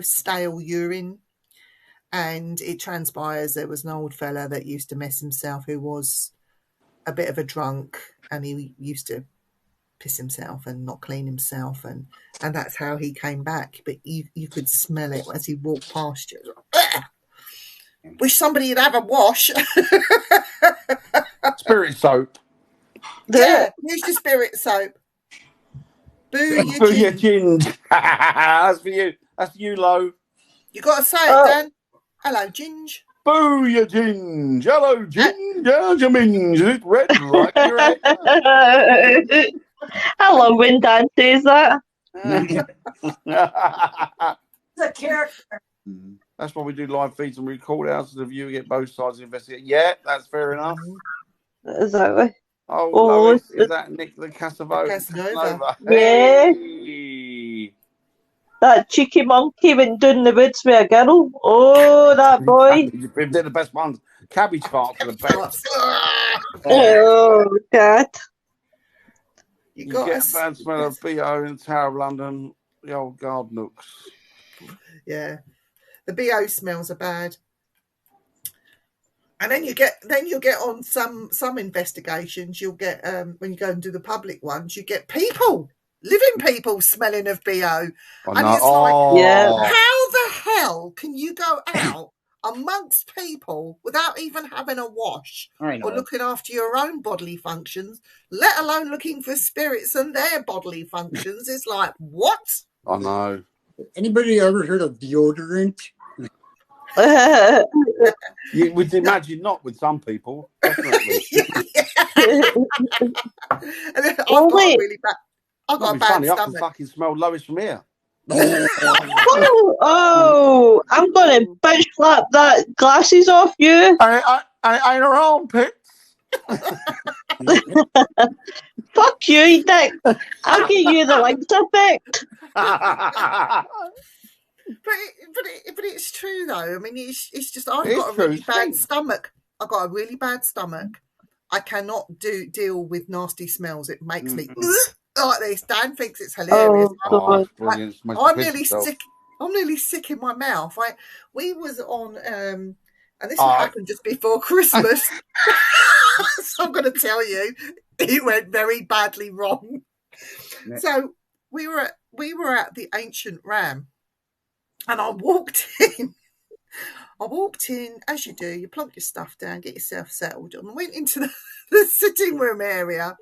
stale urine, and it transpires there was an old fella that used to mess himself who was a bit of a drunk, and he used to piss himself and not clean himself, and that's how he came back. But you could smell it as he walked past you. Wish somebody would have a wash. Spirit soap. Yeah, use your Spirit soap. Boo your Boo your gin. ginge. That's for you. That's you, Lo. You got to say it, Dan. Hello, Ginge. Boo your ginge. Hello, ginge. How's your minge? Is it red like your head? I love when Dan says that. It's a character. That's why we do live feeds and record out so the viewer get both sides of the investigation. Yeah, that's fair enough. Exactly. Oh, Oh, Lois, is that Nick the Casanova? Casanova. Yeah. Hey. That cheeky monkey went down the woods with a girl. Oh, that boy. They're the best ones. Cabbage farts are the best. Oh, God. You You got get a bad smell of BO in the Tower of London, the old guard nooks. Yeah, the BO smells are bad. And then you get on some investigations. You'll get when you go and do the public ones, you get living people smelling of BO, and it's like, how the hell can you go out amongst people without even having a wash or looking after your own bodily functions, let alone looking for spirits and their bodily functions? It's like, what? I know. Anybody ever heard of deodorant? You would imagine not with some people, definitely. I've got a bad funny, stomach. I can fucking smell Lois from here. Oh, I'm going to bitch slap that glasses off you. I ain't around, Pits. Fuck you, dick. I'll get you the legs effect. But it's true though. I mean, it's just I've got a really bad stomach. I've got a really bad stomach. I cannot deal with nasty smells. It makes me like this. Dan thinks it's hilarious. Brilliant. I'm nearly sick. I'm nearly sick in my mouth. We was on and this happened just before Christmas. So I'm going to tell you, it went very badly wrong. Yeah. So we were at the Ancient Ram, and I walked in. As you do. You plonk your stuff down, get yourself settled, and I went into the sitting room area,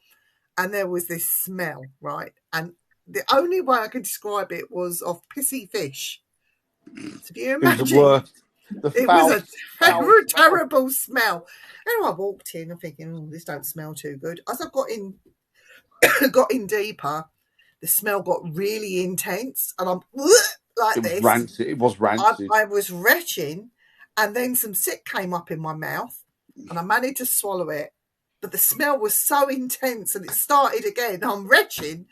and there was this smell, right? And the only way I could describe it was of pissy fish. So if you imagine, it was a terrible smell. And I walked in, I'm thinking, this don't smell too good. As I got in deeper, the smell got really intense, and I'm like this. It was rancid. I was retching, and then some sick came up in my mouth, and I managed to swallow it. But the smell was so intense, and it started again. I'm retching,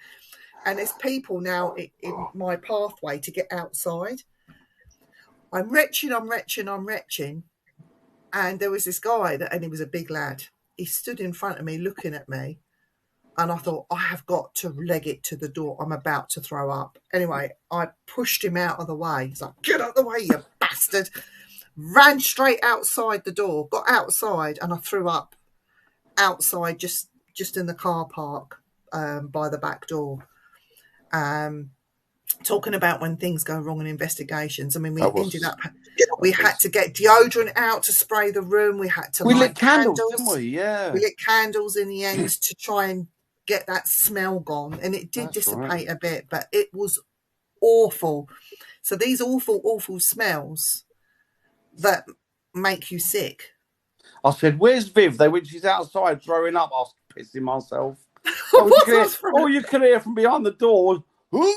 and there's people now in my pathway to get outside. I'm retching, and there was this guy, and he was a big lad. He stood in front of me looking at me, and I thought, I have got to leg it to the door. I'm about to throw up. Anyway, I pushed him out of the way. He's like, get out of the way, you bastard. Ran straight outside the door, got outside, and I threw up outside just in the car park by the back door. talking about when things go wrong in investigations. I mean, we That was- ended up, we had to get deodorant out to spray the room. We had to We light lit candles, didn't we? Yeah. We lit candles in the end to try and get that smell gone. And it did dissipate a bit, but it was awful. So these awful, awful smells that make you sick. I said, "Where's Viv?" They went, "She's outside throwing up." I was pissing myself. All you could hear from behind the door was,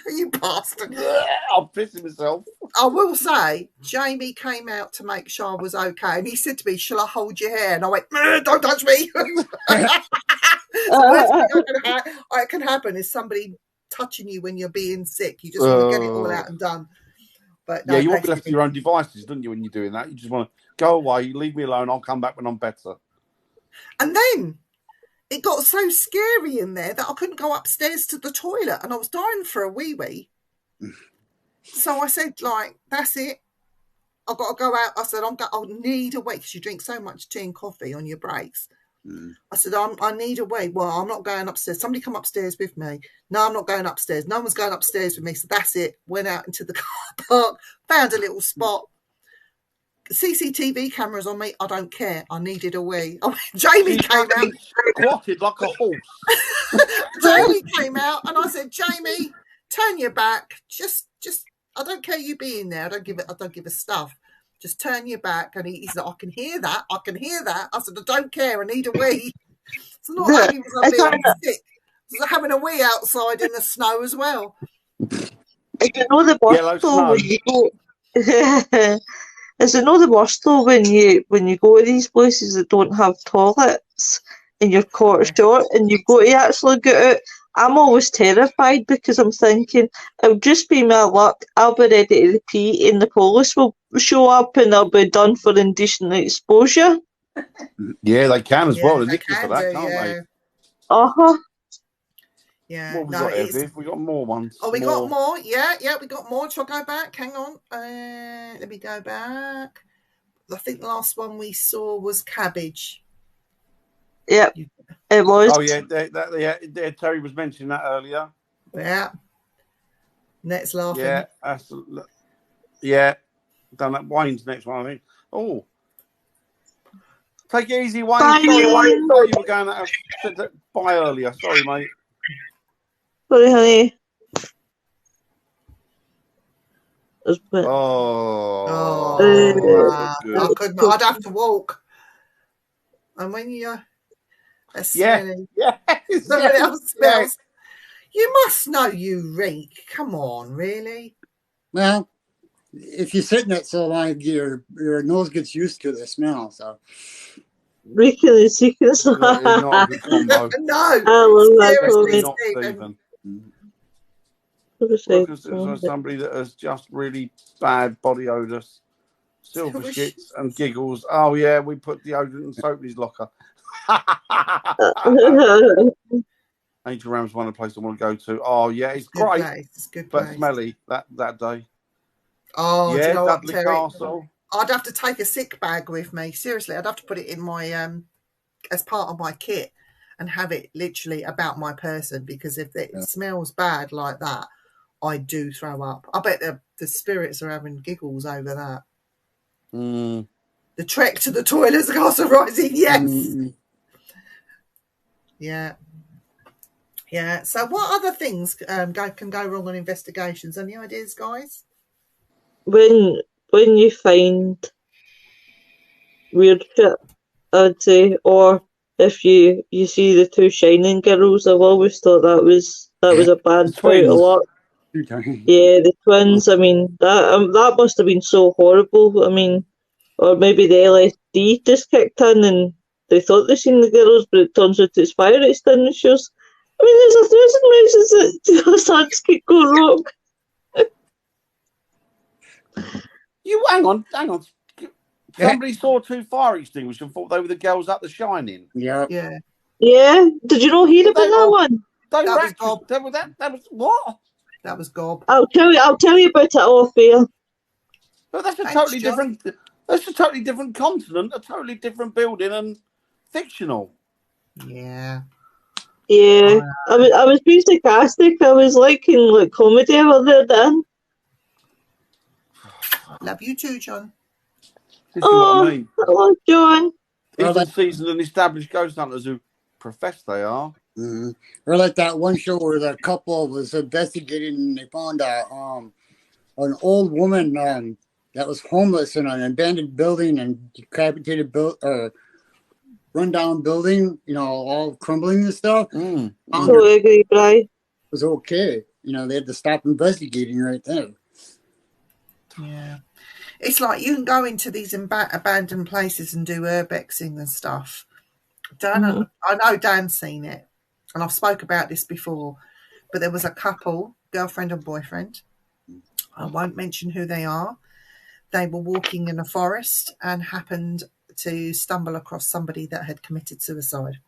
you bastard. I'm pissing myself. I will say, Jamie came out to make sure I was okay, and he said to me, "Shall I hold your hair?" And I went, "Don't touch me." The worst thing that can happen is somebody touching you when you're being sick. You just want to get it all out and done. But no, yeah, you want to be left to your own devices, don't you, when you're doing that? You just want to go away, leave me alone, I'll come back when I'm better. And then it got so scary in there that I couldn't go upstairs to the toilet, and I was dying for a wee-wee. So I said, like, that's it. I've got to go out. I said, I'll need a wee, because you drink so much tea and coffee on your breaks. I said, I need a wee. Well, I'm not going upstairs. Somebody come upstairs with me. No, I'm not going upstairs. No one's going upstairs with me. So that's it. Went out into the car park, found a little spot. CCTV cameras on me. I don't care. I needed a wee. Oh, Jamie came out. Squatted like a horse. Jamie came out, and I said, "Jamie, turn your back. Just. I don't care you being there. I don't give a stuff. Just turn your back." And he said, "I can hear that. I can hear that." I said, "I don't care. I need a wee." So not only was I being sick, I was having a wee outside in the snow as well. You know the worst though when you go. Is it not the worst though when you go to these places that don't have toilets and you're caught short and you've got to actually get out? I'm always terrified because I'm thinking it'll just be my luck. I'll be ready to pee and the police will show up and I'll be done for indecent exposure. Yeah, they can as well. They're nicky for that, can't they? Uh-huh. Yeah. What have we got, we got more ones. Oh, we got more. Yeah, we got more. Shall I go back? Hang on. Let me go back. I think the last one we saw was cabbage. Yep, it was. Oh, yeah, Terry was mentioning that earlier. Yeah. Net's laughing. Yeah. Done that. Wayne's next one, I think. Oh. Take it easy, Wayne. Bye, Wayne. Oh, you were going to bye earlier. Sorry, mate. Sorry, honey. Wow. I couldn't. I'd have to walk. And when you're smelling, somebody else smells. You must know you reek. Come on, really? Well, if you sit in it so long, your nose gets used to the smell. So reeking and secrets. Not a good combo. No. I love that. Not Stephen. Somebody that has just really bad body odours, silver shits and giggles. Oh yeah, we put deodorant and soap in his locker. Angel Ram's one of the places I want to go to. Oh yeah, it's great. It's good but place. Smelly that day. Oh yeah, do you know Dudley what, Castle. I'd have to take a sick bag with me. Seriously, I'd have to put it in my as part of my kit and have it literally about my person, because if it smells bad like that, I do throw up. I bet the spirits are having giggles over that. The trek to the toilets, Castle Rising, yes. Yeah. So what other things can go wrong on investigations? Any ideas, guys? When you find weird shit, I'd say, or if you see the two Shining girls, I've always thought that was a bad point a lot. Yeah, the twins. I mean, that must have been so horrible. I mean, or maybe the LSD just kicked in and they thought they seen the girls, but it turns out it's fire extinguishers. I mean, there's 1,000 reasons that things could go wrong. You hang on. Somebody saw two fire extinguishers and thought they were the girls up The Shining. Yeah. Yeah. Did you not hear about that one? That was what? That was gob. I'll tell you about it off air. But that's a totally different. That's a totally different continent, a totally different building, and fictional. Yeah. Yeah, I was being sarcastic. I was liking like comedy over there, Dan. Love you too, John. This is what I mean. Hello, John. Even seasoned and established ghost hunters who profess they are. Mm-hmm. Or like that one show where the couple was investigating and they found an old woman that was homeless in an abandoned building and decapitated rundown building, all crumbling and stuff. Mm. So agree, Bri. Was okay. They had to stop investigating right there. Yeah. It's like you can go into these abandoned places and do urbexing and stuff. Dan, I know Dan's seen it, and I've spoke about this before, but there was a couple, girlfriend and boyfriend. I won't mention who they are. They were walking in a forest and happened to stumble across somebody that had committed suicide.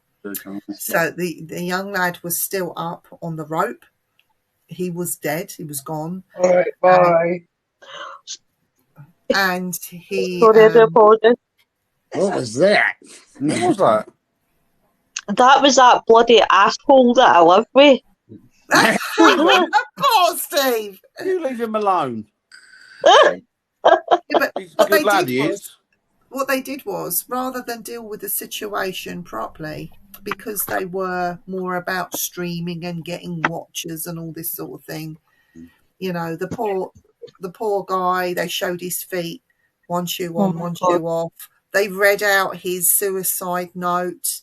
So the young lad was still up on the rope. He was dead. He was gone. All right, bye. And he... Sorry, I do apologise. What was that? What was that? That was that bloody asshole that I live with. Of course, Steve. You leave him alone. Yeah, but He's a good lad, he is. What they did was, rather than deal with the situation properly, because they were more about streaming and getting watchers and all this sort of thing, the poor guy, they showed his feet, one shoe on, one shoe off. They read out his suicide note.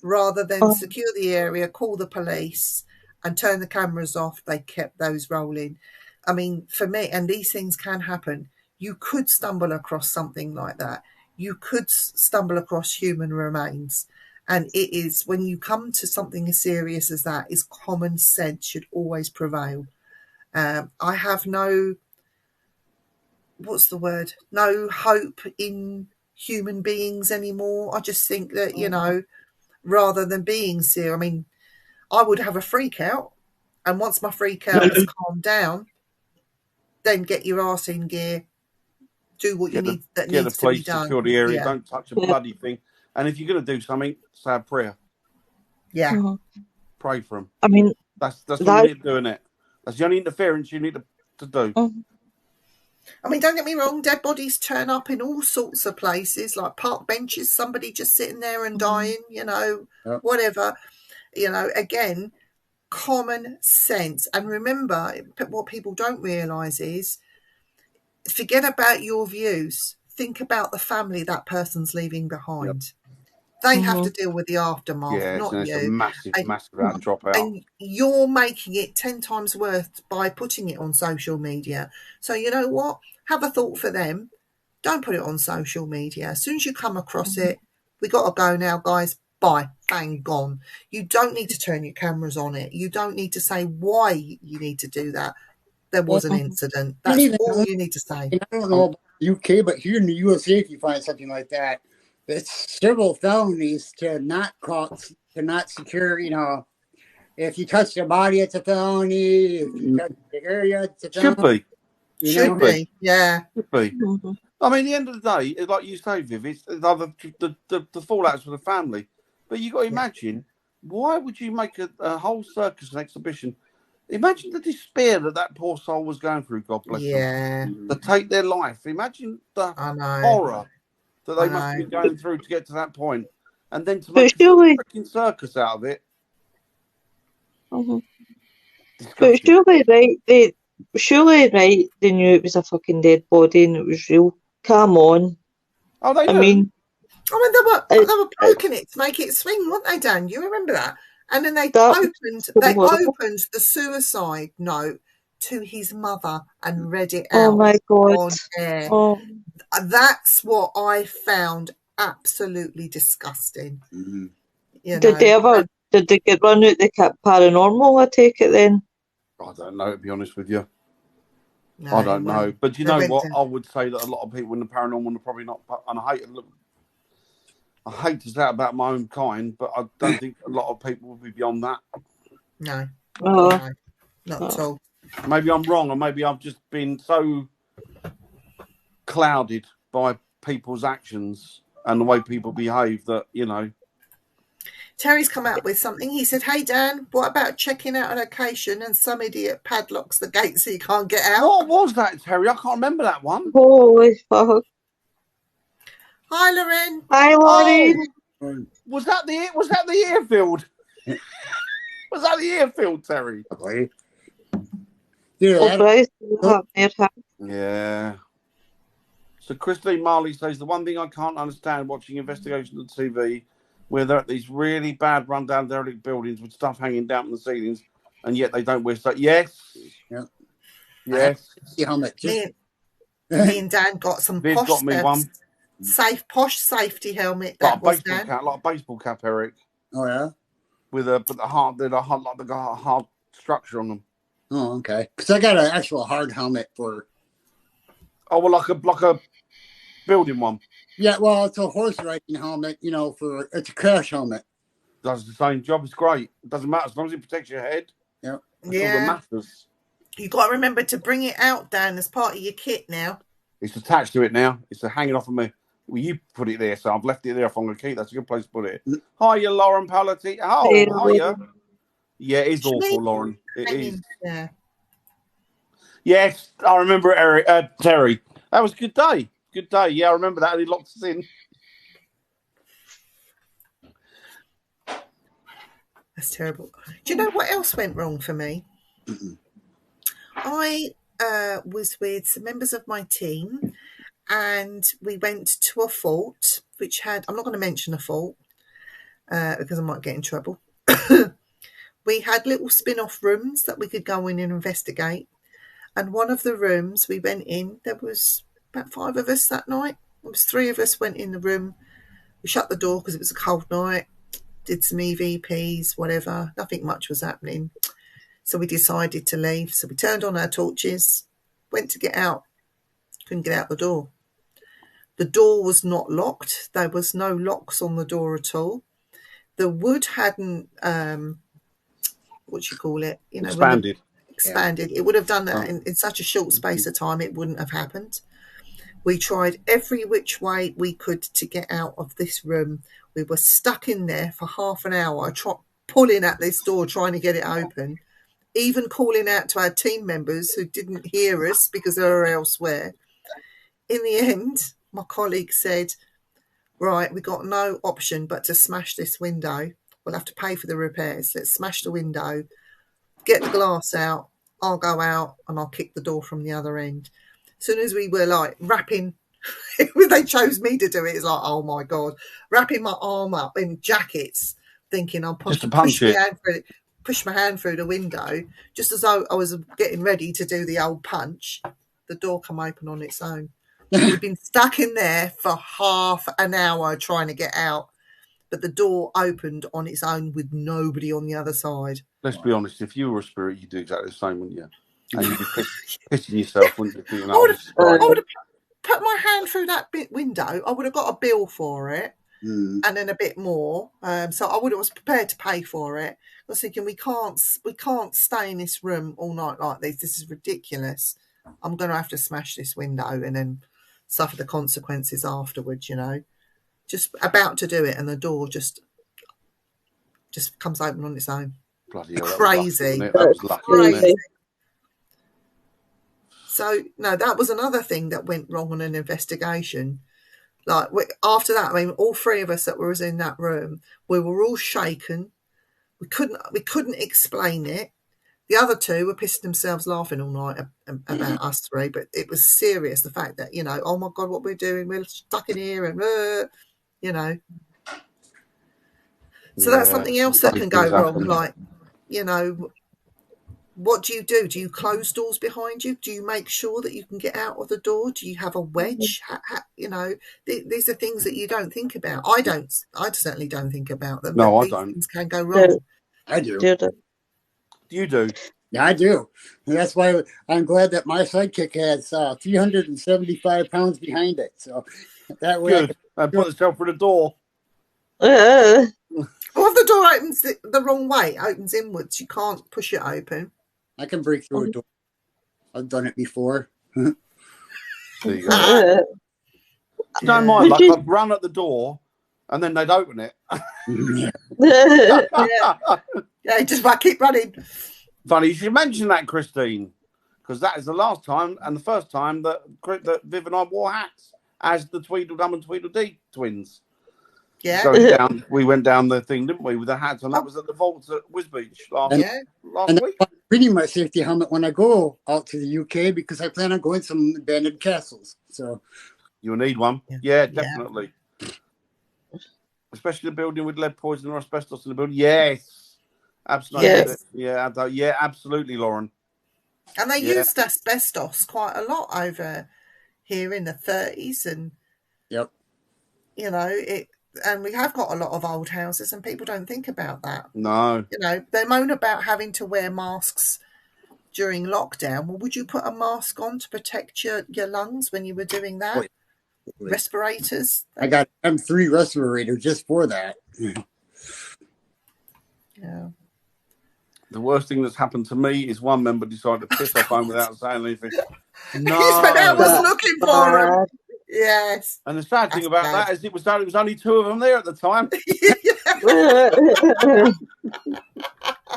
Rather than secure the area, call the police and turn the cameras off, they kept those rolling. I mean, for me, and these things can happen, you could stumble across something like that. You could stumble across human remains. And it is, when you come to something as serious as that, is common sense should always prevail. I have no hope in human beings anymore. I just think that, rather than being serious, I mean, I would have a freak out. And once my freak out has calmed down, then get your arse in gear. Do what you need that needs to be done. Secure the area. Yeah. Don't touch a bloody thing. And if you're going to do something, say a prayer. Yeah. Pray for them. I mean, that's what you need to do, innit? That's the only interference you need to do. I mean, don't get me wrong, dead bodies turn up in all sorts of places, like park benches, somebody just sitting there and dying, whatever. Again, common sense. And remember, what people don't realise is, forget about your views. Think about the family that person's leaving behind. They have to deal with the aftermath, not you. It's a massive dropout. And you're making it 10 times worse by putting it on social media. So you know what? Have a thought for them. Don't put it on social media. As soon as you come across it, we got to go now, guys. Bye. Bang, gone. You don't need to turn your cameras on it. You don't need to say why you need to do that. There was an incident. That's all you need to say. I don't know about the UK, but here in the USA, if you find something like that, it's several felonies to not secure, if you touch the body, it's a felony. If you touch the area, it's a felony. Should be. Yeah. Should be. I mean, at the end of the day, like you say, Viv, it's the fallouts for the family. But you got to imagine, why would you make a whole circus and exhibition? Imagine the despair that poor soul was going through, God bless them. To take their life. Imagine the horror that they must have been going through to get to that point. And then to make a freaking circus out of it. But surely, they knew it was a fucking dead body and it was real. Come on. Oh, they knew. I mean, they were poking it to make it swing, weren't they, Dan? You remember that? And then they opened the suicide note to his mother and read it out on air. That's what I found absolutely disgusting. Did they get run out the paranormal, I take it then? I don't know, to be honest with you. No, I don't know. But you know what? I would say that a lot of people in the paranormal are probably not, and I hate to say it about my own kind, but I don't think a lot of people will be beyond that. No. Not at all. Maybe I'm wrong, or maybe I've just been so clouded by people's actions and the way people behave that, Terry's come out with something. He said, "Hey Dan, what about checking out a location and some idiot padlocks the gate so you can't get out?" What was that, Terry? I can't remember that one. Holy fuck. Hi, Lauren. Hi, Lauren. Or- Was that the airfield? Was that the airfield, Terry? Probably. Yeah, Oh, that- Bryce, you have made her. Yeah. So Christine Marley says the one thing I can't understand watching investigation on TV, where they're at these really bad rundown derelict buildings with stuff hanging down from the ceilings, and yet they don't wear stuff. Yes. Yeah. Yes. the helmet. Me and Dan got some Viv posh got me one. posh safety helmet. Like a That was baseball Dan. cap, like a baseball cap, Eric, Oh yeah. with the hard structure on them. Oh okay. Because I got an actual hard helmet for. Oh well, like a building one. Yeah, well, it's a horse riding helmet. You know, it's a crash helmet. Does the same job. It's great. It doesn't matter as long as it protects your head. Yeah. That's all that matters. You got to remember to bring it out, Dan, as part of your kit now. It's attached to it now. It's hanging off of me. Well, you put it there, so I've left it there. If I'm going to keep, that's a good place to put it. Hiya, Lauren Palati. Oh, Hey, hiya. Yeah, it is Should we- awful, Lauren. It is. Yeah. Yes, I remember it, Eric, Terry. That was a good day. Good day. Yeah, I remember that. And he locked us in. That's terrible. Do you know what else went wrong for me? I was with some members of my team and we went to a fort which had, I'm not going to mention a fort because I might get in trouble. We had little spin-off rooms that we could go in and investigate. And one of the rooms we went in, there was about 5 of us that night. There was 3 of us went in the room. We shut the door because it was a cold night. Did some EVPs, whatever. Nothing much was happening. So we decided to leave. So we turned on our torches, went to get out. Couldn't get out the door. The door was not locked. There was no locks on the door at all. The wood hadn't, what you call it? You know, Expanded. Expanded. It would have done that in such a short space of time. It wouldn't have happened. We tried every which way we could to get out of this room. We were stuck in there for half an hour, pulling at this door, trying to get it open, even calling out to our team members who didn't hear us because they were elsewhere. In the end, my colleague said, right, we got no option but to smash this window. We'll have to pay for the repairs. Let's smash the window, get the glass out. I'll go out and I'll kick the door from the other end. As soon as we were like wrapping, they chose me to do it. It's like, oh my God, wrapping my arm up in jackets, thinking I'll push my hand through the window, just as though I was getting ready to do the old punch. The door come open on its own. We've been stuck in there for half an hour trying to get out, but the door opened on its own with nobody on the other side. Let's be honest. If you were a spirit, you'd do exactly the same, wouldn't you? And you'd be pissing yourself, wouldn't you? I would have put my hand through that window. I would have got a bill for it, and then a bit more. So I was prepared to pay for it. I was thinking we can't stay in this room all night like this. This is ridiculous. I'm going to have to smash this window and then suffer the consequences afterwards. You know, just about to do it, and the door just comes open on its own. Bloody hell, Crazy. That was lucky, wasn't it? So, no, that was another thing that went wrong on an investigation. Like, after that, I mean, all 3 of us that were in that room, we were all shaken. We couldn't explain it. The other 2 were pissing themselves laughing all night about us 3, but it was serious, the fact that, you know, oh my God, what we're doing, we're stuck in here, and, you know. So that's something else that can go wrong, like, you know. What do you do? Do you close doors behind you? Do you make sure that you can get out of the door? Do you have a wedge? You know, these are things that you don't think about. I certainly don't think about them. No, I don't. Things can go wrong. I do. You do. Yeah, I do. And that's why I'm glad that my sidekick has 375 pounds behind it. So that way, Good. And put itself through the door. Well, if the door opens the wrong way, opens inwards, you can't push it open. I can break through a door. I've done it before. There you go. Don't mind. Like, I've run at the door and then they'd open it. Yeah, just might keep running. Funny you should mention that, Christine, because that is the last time and the first time that Viv and I wore hats as the Tweedledum and Tweedledee twins. Yeah. We went down the thing, didn't we, with the hats, and that was at the vaults at Wisbeach last week. Pretty my safety helmet when I go out to the UK because I plan on going to some abandoned castles. So you'll need one. Yeah, definitely. Especially the building with lead poison or asbestos in the building. Yes. Absolutely. Yes. Yeah, absolutely, Lauren. And they used asbestos quite a lot over here in the 30s, and you know it. And we have got a lot of old houses, and people don't think about that. No. You know, they moan about having to wear masks during lockdown. Well, would you put a mask on to protect your lungs when you were doing that? Respirators. I got M3 respirator just for that. Yeah. The worst thing that's happened to me is one member decided to piss off home without saying anything. No. I was looking for him. Yes. And the sad thing about that is it was only two of them there at the time.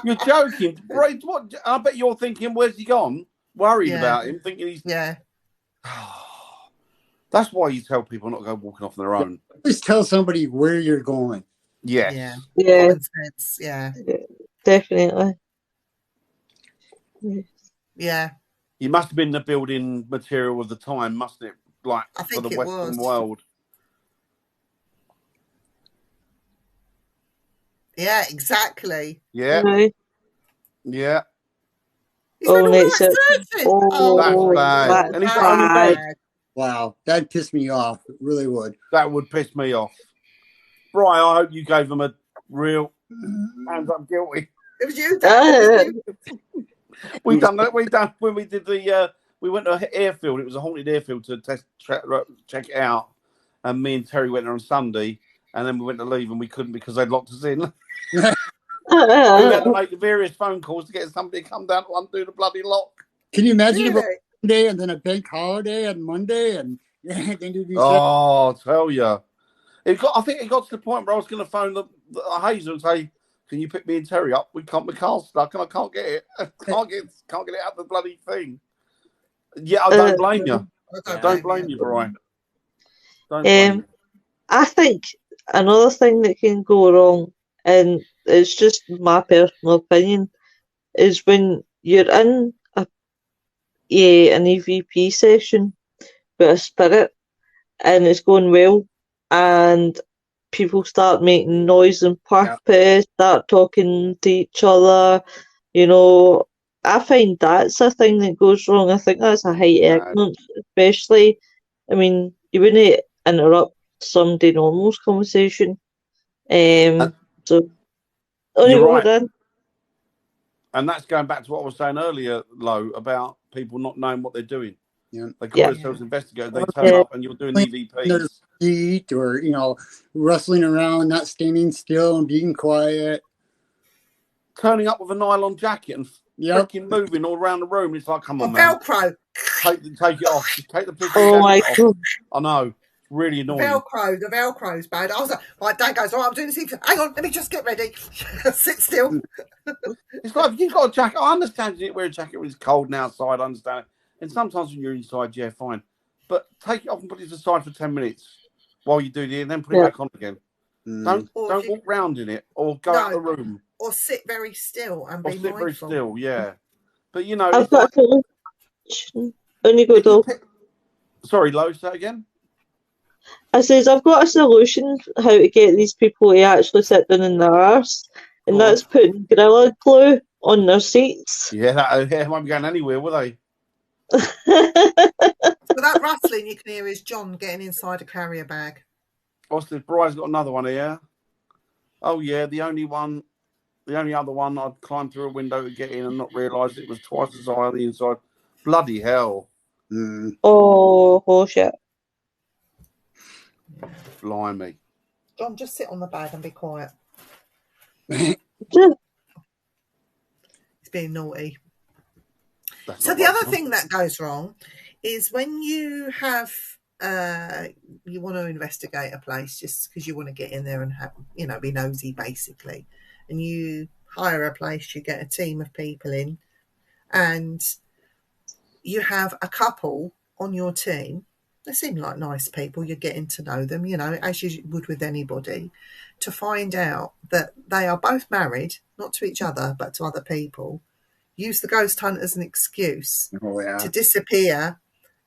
You're joking. What? I bet you're thinking, where's he gone? Worried about him, thinking he's... Yeah. That's why you tell people not to go walking off on their own. Just tell somebody where you're going. Yes. Yeah. Yeah. Definitely. Yeah. You must have been the building material of the time, mustn't it? Like I think for the Western was. world. Yeah, exactly. Yeah. Right. Yeah. That's bad. That's bad. Wow, that'd piss me off. It really would. That would piss me off. Brian, I hope you gave them a real hands up guilty. It was you. We done that. We done when we did the. We went to an airfield. It was a haunted airfield to check it out. And me and Terry went there on Sunday, and then we went to leave, and we couldn't because they'd locked us in. We had to make various phone calls to get somebody to come down to undo the bloody lock. Can you imagine about Monday and then a bank holiday on Monday and then do these? Oh, I'll tell you. I think it got to the point where I was going to phone the Hazel and say, "Can you pick me and Terry up? My car's stuck and I can't get it. Can't get it out of the bloody thing." Yeah, I don't blame you. Don't blame you, Brian. Don't blame you. I think another thing that can go wrong, and it's just my personal opinion, is when you're in an EVP session with a spirit and it's going well, and people start making noise and purpose, start talking to each other, you know. I find that's a thing that goes wrong. I think that's a height of ignorance, especially. I mean, you wouldn't interrupt somebody normal's conversation. So, you're right. And that's going back to what I was saying earlier, Lo, about people not knowing what they're doing. Yeah. They call themselves investigators. They turn up and you're doing EVPs. Seat or, rustling around, not standing still and being quiet. Turning up with a nylon jacket and freaking moving all around the room. It's like, come on, man. Velcro. Take it off. Just take the picture. Oh my God. I know. Really annoying. The Velcro's bad. I was like, my dad goes, I'm doing this. Hang on, let me just get ready. Sit still. It's like, you've got a jacket. I understand you wear a jacket when it's cold and outside. I understand it. And sometimes when you're inside, yeah, fine. But take it off and put it aside for 10 minutes while you do it and then put it back on again. Don't walk round in it or go out the room. Or sit very still and be mindful. Sit very still, yeah. But, I've got a solution. Only go though. Sorry, Lo, say that again? I says, I've got a solution how to get these people to actually sit down in their arse, and that's putting Gorilla Glue on their seats. Yeah, that won't be going anywhere, will they? So that rustling you can hear is John getting inside a carrier bag. Austin, Brian's got another one here. Oh, yeah, the only other one, I'd climb through a window to get in and not realise it was twice as high on the inside. Bloody hell. Oh, shit. Blimey. John, just sit on the bag and be quiet. He's being naughty. So the other thing that goes wrong is when you have you want to investigate a place just because you want to get in there and have, be nosy basically, and you hire a place, you get a team of people in, and you have a couple on your team. They seem like nice people. You're getting to know them, as you would with anybody, to find out that they are both married, not to each other, but to other people. Use the ghost hunt as an excuse to disappear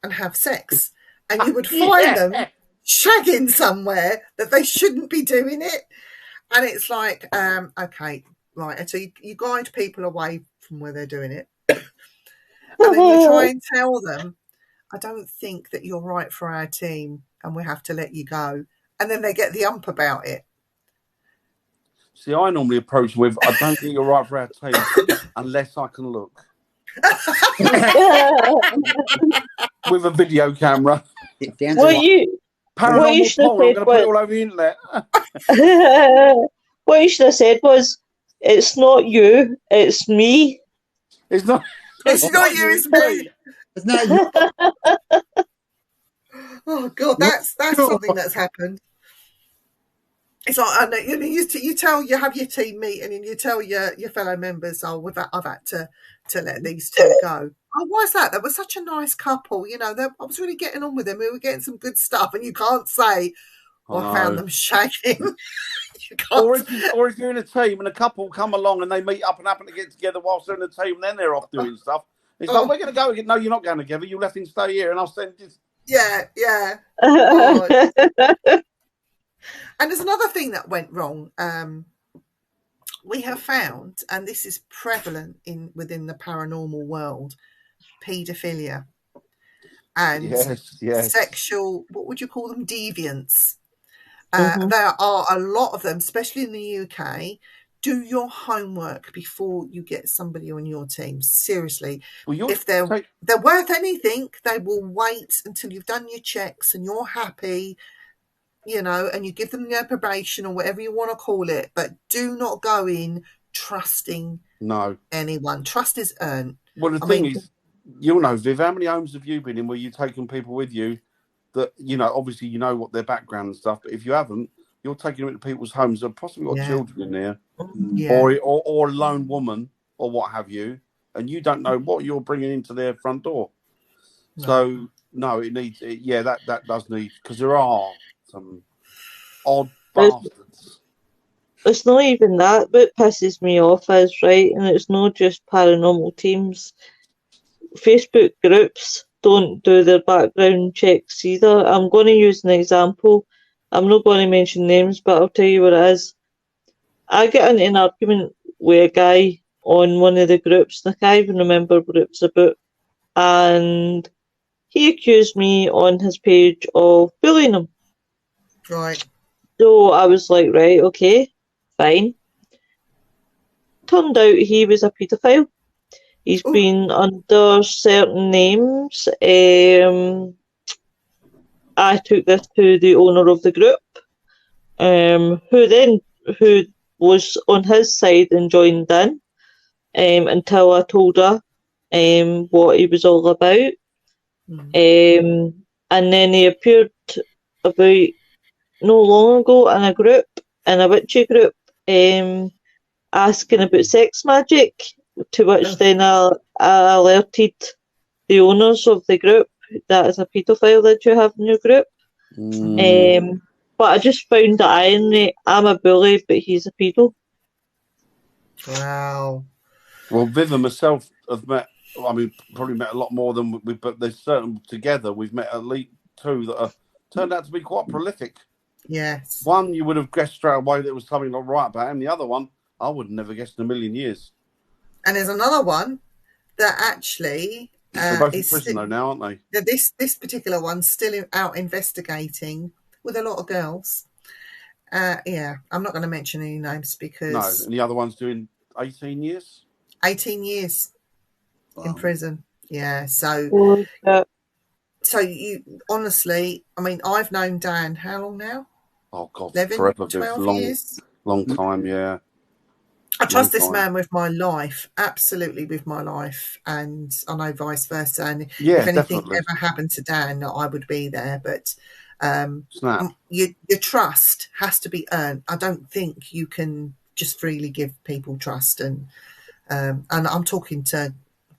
and have sex. And you would find them shagging somewhere that they shouldn't be doing it. And it's like, okay, right. So you guide people away from where they're doing it. And then you try and tell them, I don't think that you're right for our team and we have to let you go. And then they get the ump about it. See, I normally approach with, I don't think you're right for our team unless I can look. With a video camera. What you should have said, I'm going to put it all over the internet. What you should have said was, it's not you, it's me. It's not you, it's me. It's not you. Oh God, that's something that's happened. It's like, I know, you have your team meeting and you tell your fellow members, I've had to let these two go. Oh, why's that? They were such a nice couple. I was really getting on with them. We were getting some good stuff, and you can't say, I found them shagging. Or if you're in a team and a couple come along and they meet up and happen to get together whilst they're in the team, and then they're off doing stuff. It's like, we're going to go again. No, you're not going together. You left him stay here, and I'll send this. Yeah. Oh. And there's another thing that went wrong. We have found, and this is prevalent within the paranormal world, paedophilia and sexual, what would you call them, deviants. There are a lot of them, especially in the UK. Do your homework before you get somebody on your team. Seriously. Well, if they're worth anything, they will wait until you've done your checks and you're happy, and you give them their probation or whatever you want to call it. But do not go in trusting anyone. Trust is earned. Well, the thing is, you'll know, Viv, how many homes have you been in where you've taken people with you that, obviously you know what their background and stuff, but if you haven't, you're taking them into people's homes that possibly got children in there, or a lone woman or what have you, and you don't know what you're bringing into their front door. No. So, no, it needs, that does need, because there are some odd bastards. It's not even that, but pisses me off is, right, and it's not just paranormal teams. Facebook groups don't do their background checks either. I'm going to use an example. I'm not going to mention names, but I'll tell you what it is. I get into an argument with a guy on one of the groups, and I can't even remember what it was about, and he accused me on his page of bullying him. Right. So I was like, right, okay, fine. Turned out he was a paedophile. He's been under certain names. I took this to the owner of the group, who was on his side and joined in, until I told her what he was all about. And then he appeared about no long ago in a witchy group, asking about sex magic, to which then I alerted the owners of the group that is a paedophile that you have in your group. But I just found the irony. I'm a bully, but he's a pedo. Wow. Well, Viv and myself have met, probably met a lot more than we, but there's certain together we've met at least two that are turned out to be quite prolific. Yes. One you would have guessed straight away that was something not right about him. The other one, I would have never guessed in a million years. And there's another one that actually they're both in prison though now, aren't they? This particular one's still out investigating with a lot of girls. I'm not going to mention any names because... No, and the other one's doing 18 years? 18 years in prison. Yeah, so... So you honestly, I've known Dan how long now? Oh God, 11, forever. 12 years. Long time, yeah. I trust this time. man with my life, absolutely with my life, and I know vice versa. And Yeah, if anything definitely. ever happened to Dan, I would be there. But Snap. your trust has to be earned. I don't think you can just freely give people trust. And I'm talking to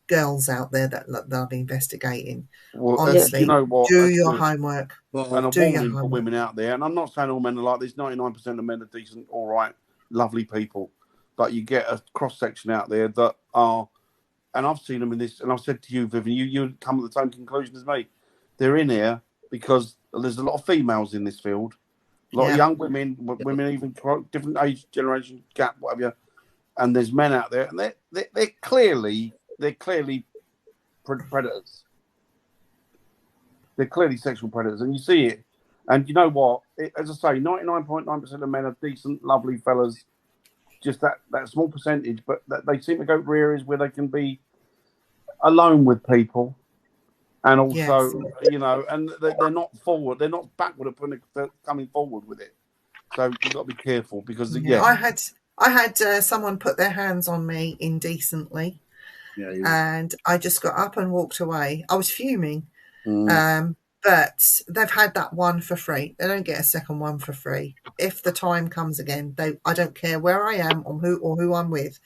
girls out there that I'm investigating. Well, Honestly, you know what? do That's your good. homework. And a Do your warning for homework. women out there, and I'm not saying all men are like this. 99% of men are decent, all right, lovely people, but you get a cross section out there that are, and I've seen them in this, and I've said to you, Vivian, you come to the same conclusion as me. They're in here because there's a lot of females in this field, a lot of young women, even different age generation gap, whatever, and there's men out there, and they're clearly predators. They're clearly sexual predators, and you see it. And you know what? As I say, 99.9% of men are decent, lovely fellas. Just that small percentage, but they seem to go to areas where they can be alone with people, and also, and they're not forward. They're not backward at coming forward with it. So you've got to be careful because I had someone put their hands on me indecently, and I just got up and walked away. I was fuming. But they've had that one for free. They don't get a second one for free. If the time comes again, I don't care where I am or who I'm with.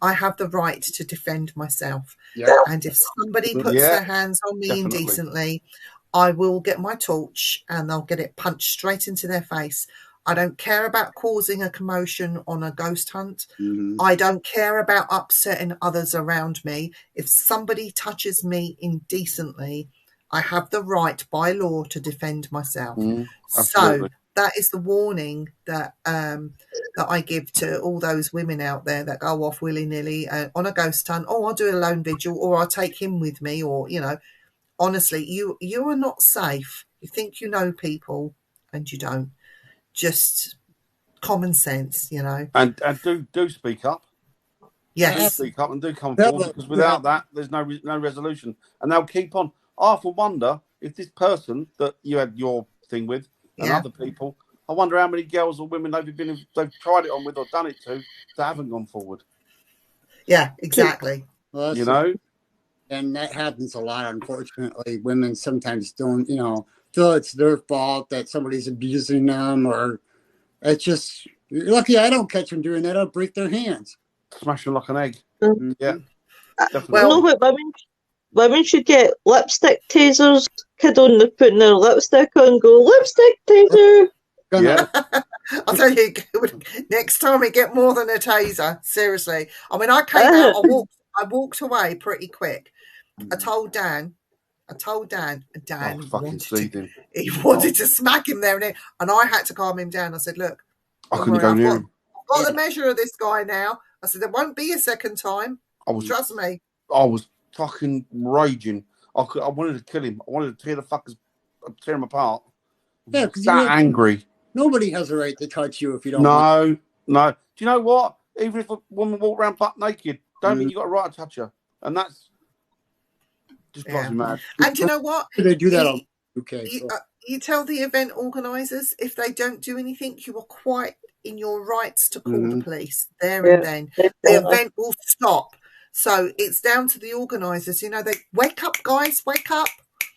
I have the right to defend myself. Yeah. And if somebody puts their hands on me indecently, I will get my torch and they'll get it punched straight into their face. I don't care about causing a commotion on a ghost hunt. I don't care about upsetting others around me. If somebody touches me indecently, I have the right by law to defend myself. So that is the warning that I give to all those women out there that go off willy-nilly on a ghost hunt. Oh, I'll do a lone vigil, or I'll take him with me, or honestly, you are not safe. You think you know people, and you don't. Just common sense, And do speak up. Yes. Do speak up and do come forward, because without that, there's no resolution, and they'll keep on. I often wonder if this person that you had your thing with and other people, I wonder how many girls or women they've tried it on with or done it to that haven't gone forward. Yeah, exactly. Well, and that happens a lot, unfortunately. Women sometimes don't, feel it's their fault that somebody's abusing them, or it's just, you're lucky I don't catch them doing that. I'll break their hands. Smash them like an egg. Yeah, definitely. Well, women should get lipstick tasers. Kid on the putting their lipstick on and go, lipstick taser. Yeah. I'll tell you, next time we get more than a taser, seriously. I mean, I came out, I walked away pretty quick. I told Dan, he wanted to smack him there, and I had to calm him down. I said, look, I couldn't go near him. I've got the measure of this guy now. I said, there won't be a second time. Trust me. I was fucking raging. I wanted to kill him. I wanted to tear him apart. Yeah, because that angry. Nobody has a right to touch you if you don't. No. Do you know what? Even if a woman walked around butt naked, don't mean you got a right to touch her, and that's just drives me mad. And do you know what? They do that on UK. You tell the event organisers if they don't do anything, you are quite in your rights to call the police there and then. The event will stop. So it's down to the organisers. They wake up, guys, wake up.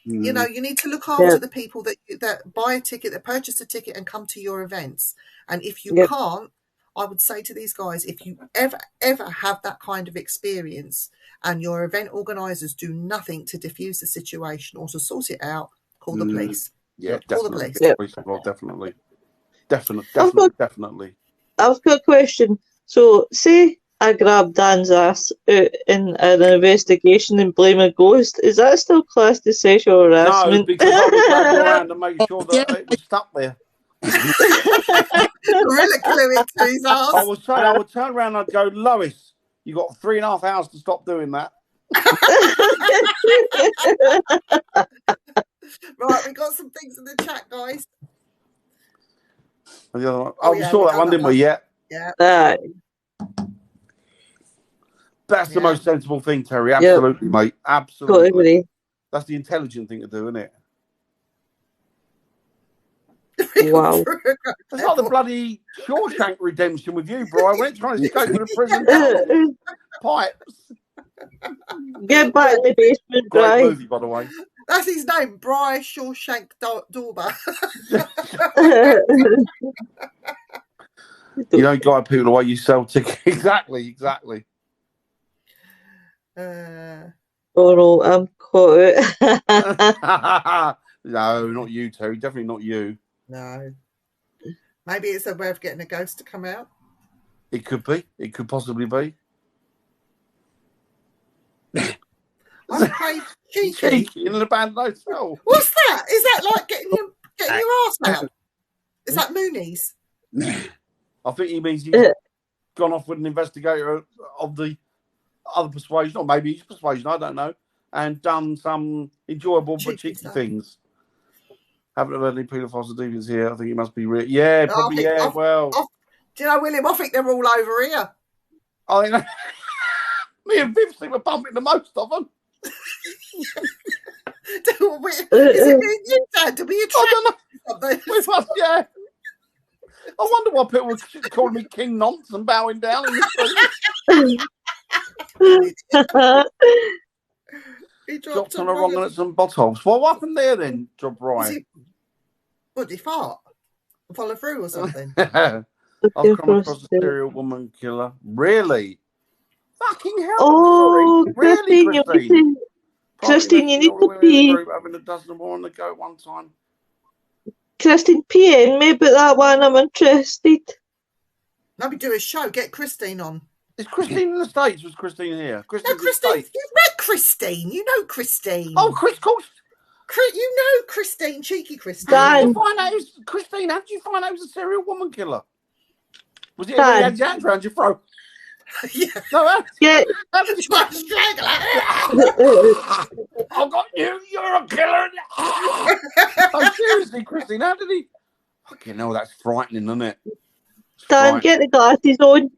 You need to look after the people that buy a ticket, that purchase a ticket and come to your events. And if you can't, I would say to these guys, if you ever have that kind of experience and your event organisers do nothing to diffuse the situation or to sort it out, call the police. Yeah, call definitely. the police. Definitely. Definitely. I've got a question. So, say I grab Dan's ass out in an investigation and blame a ghost. Is that still classed as sexual harassment? No, because I was going around and making sure that it was stuck there. Gorilla glue it to his ass. I would turn around and I'd go, Lois, you got 3.5 hours to stop doing that. Right, we got some things in the chat, guys. And the other one, we saw that one, didn't we? Yeah. That's the most sensible thing, Terry. Absolutely, mate. Absolutely. That's the intelligent thing to do, isn't it? Wow. It's like the bloody Shawshank Redemption with you, bro. I went trying to escape with a prison tunnel. Pipes. Get back in the basement, Great Bri. movie, by the way. That's his name, Bry Shawshank Dorber. You don't guide people away, you sell tickets. Exactly. Uh, Oh no, I'm caught out. No, not you two. Definitely not you. no. Maybe it's a way of getting a ghost to come out. It could be. It could possibly be. I played cheeky. Cheeky in an abandoned hotel. What's that? Is that like getting your ass out? Is that Moonies? I think he means he's gone off with an investigator of the other persuasion, or maybe he's persuasion, I don't know, and done some enjoyable but cheeky stuff. things. Haven't heard any paedophiles or deviants here. I think it must be real. Yeah, No, probably, I think- well. Do you know, William? I think they're all over here. I think me and Viv seem to bump into most of them. Is it me and you, Dad? Do we I attract don't know. something? We must, yeah. I wonder why people were calling me King Nonce and bowing down in the street. He Dropped on a wrong and at some bottles. What happened there then, Job Ryan? What did he fart? Follow through or something? I've come across a serial woman killer. Really? Fucking hell. Oh, sorry. Really, Christine? Christine, you need to be be. having a dozen more on the go at one time. Christine, PN me about that one. I'm interested. Maybe do a show. Get Christine on. Is Christine in the States? Was Christine here? No, Christine's in the Christine. States. You've met Christine. You know Christine. Oh, Chris, of course. You know Christine, cheeky Christine. How did Dan. you find out it was Christine? How did you find out it was a serial woman killer? Was it Dan. when you had your hands around your throat? Yeah. No, Yeah. how did you Like a straggler. I got you. You're a killer. Oh, seriously, Christine, how did he? Fucking hell, that's frightening, isn't it? Dan, get the glasses on.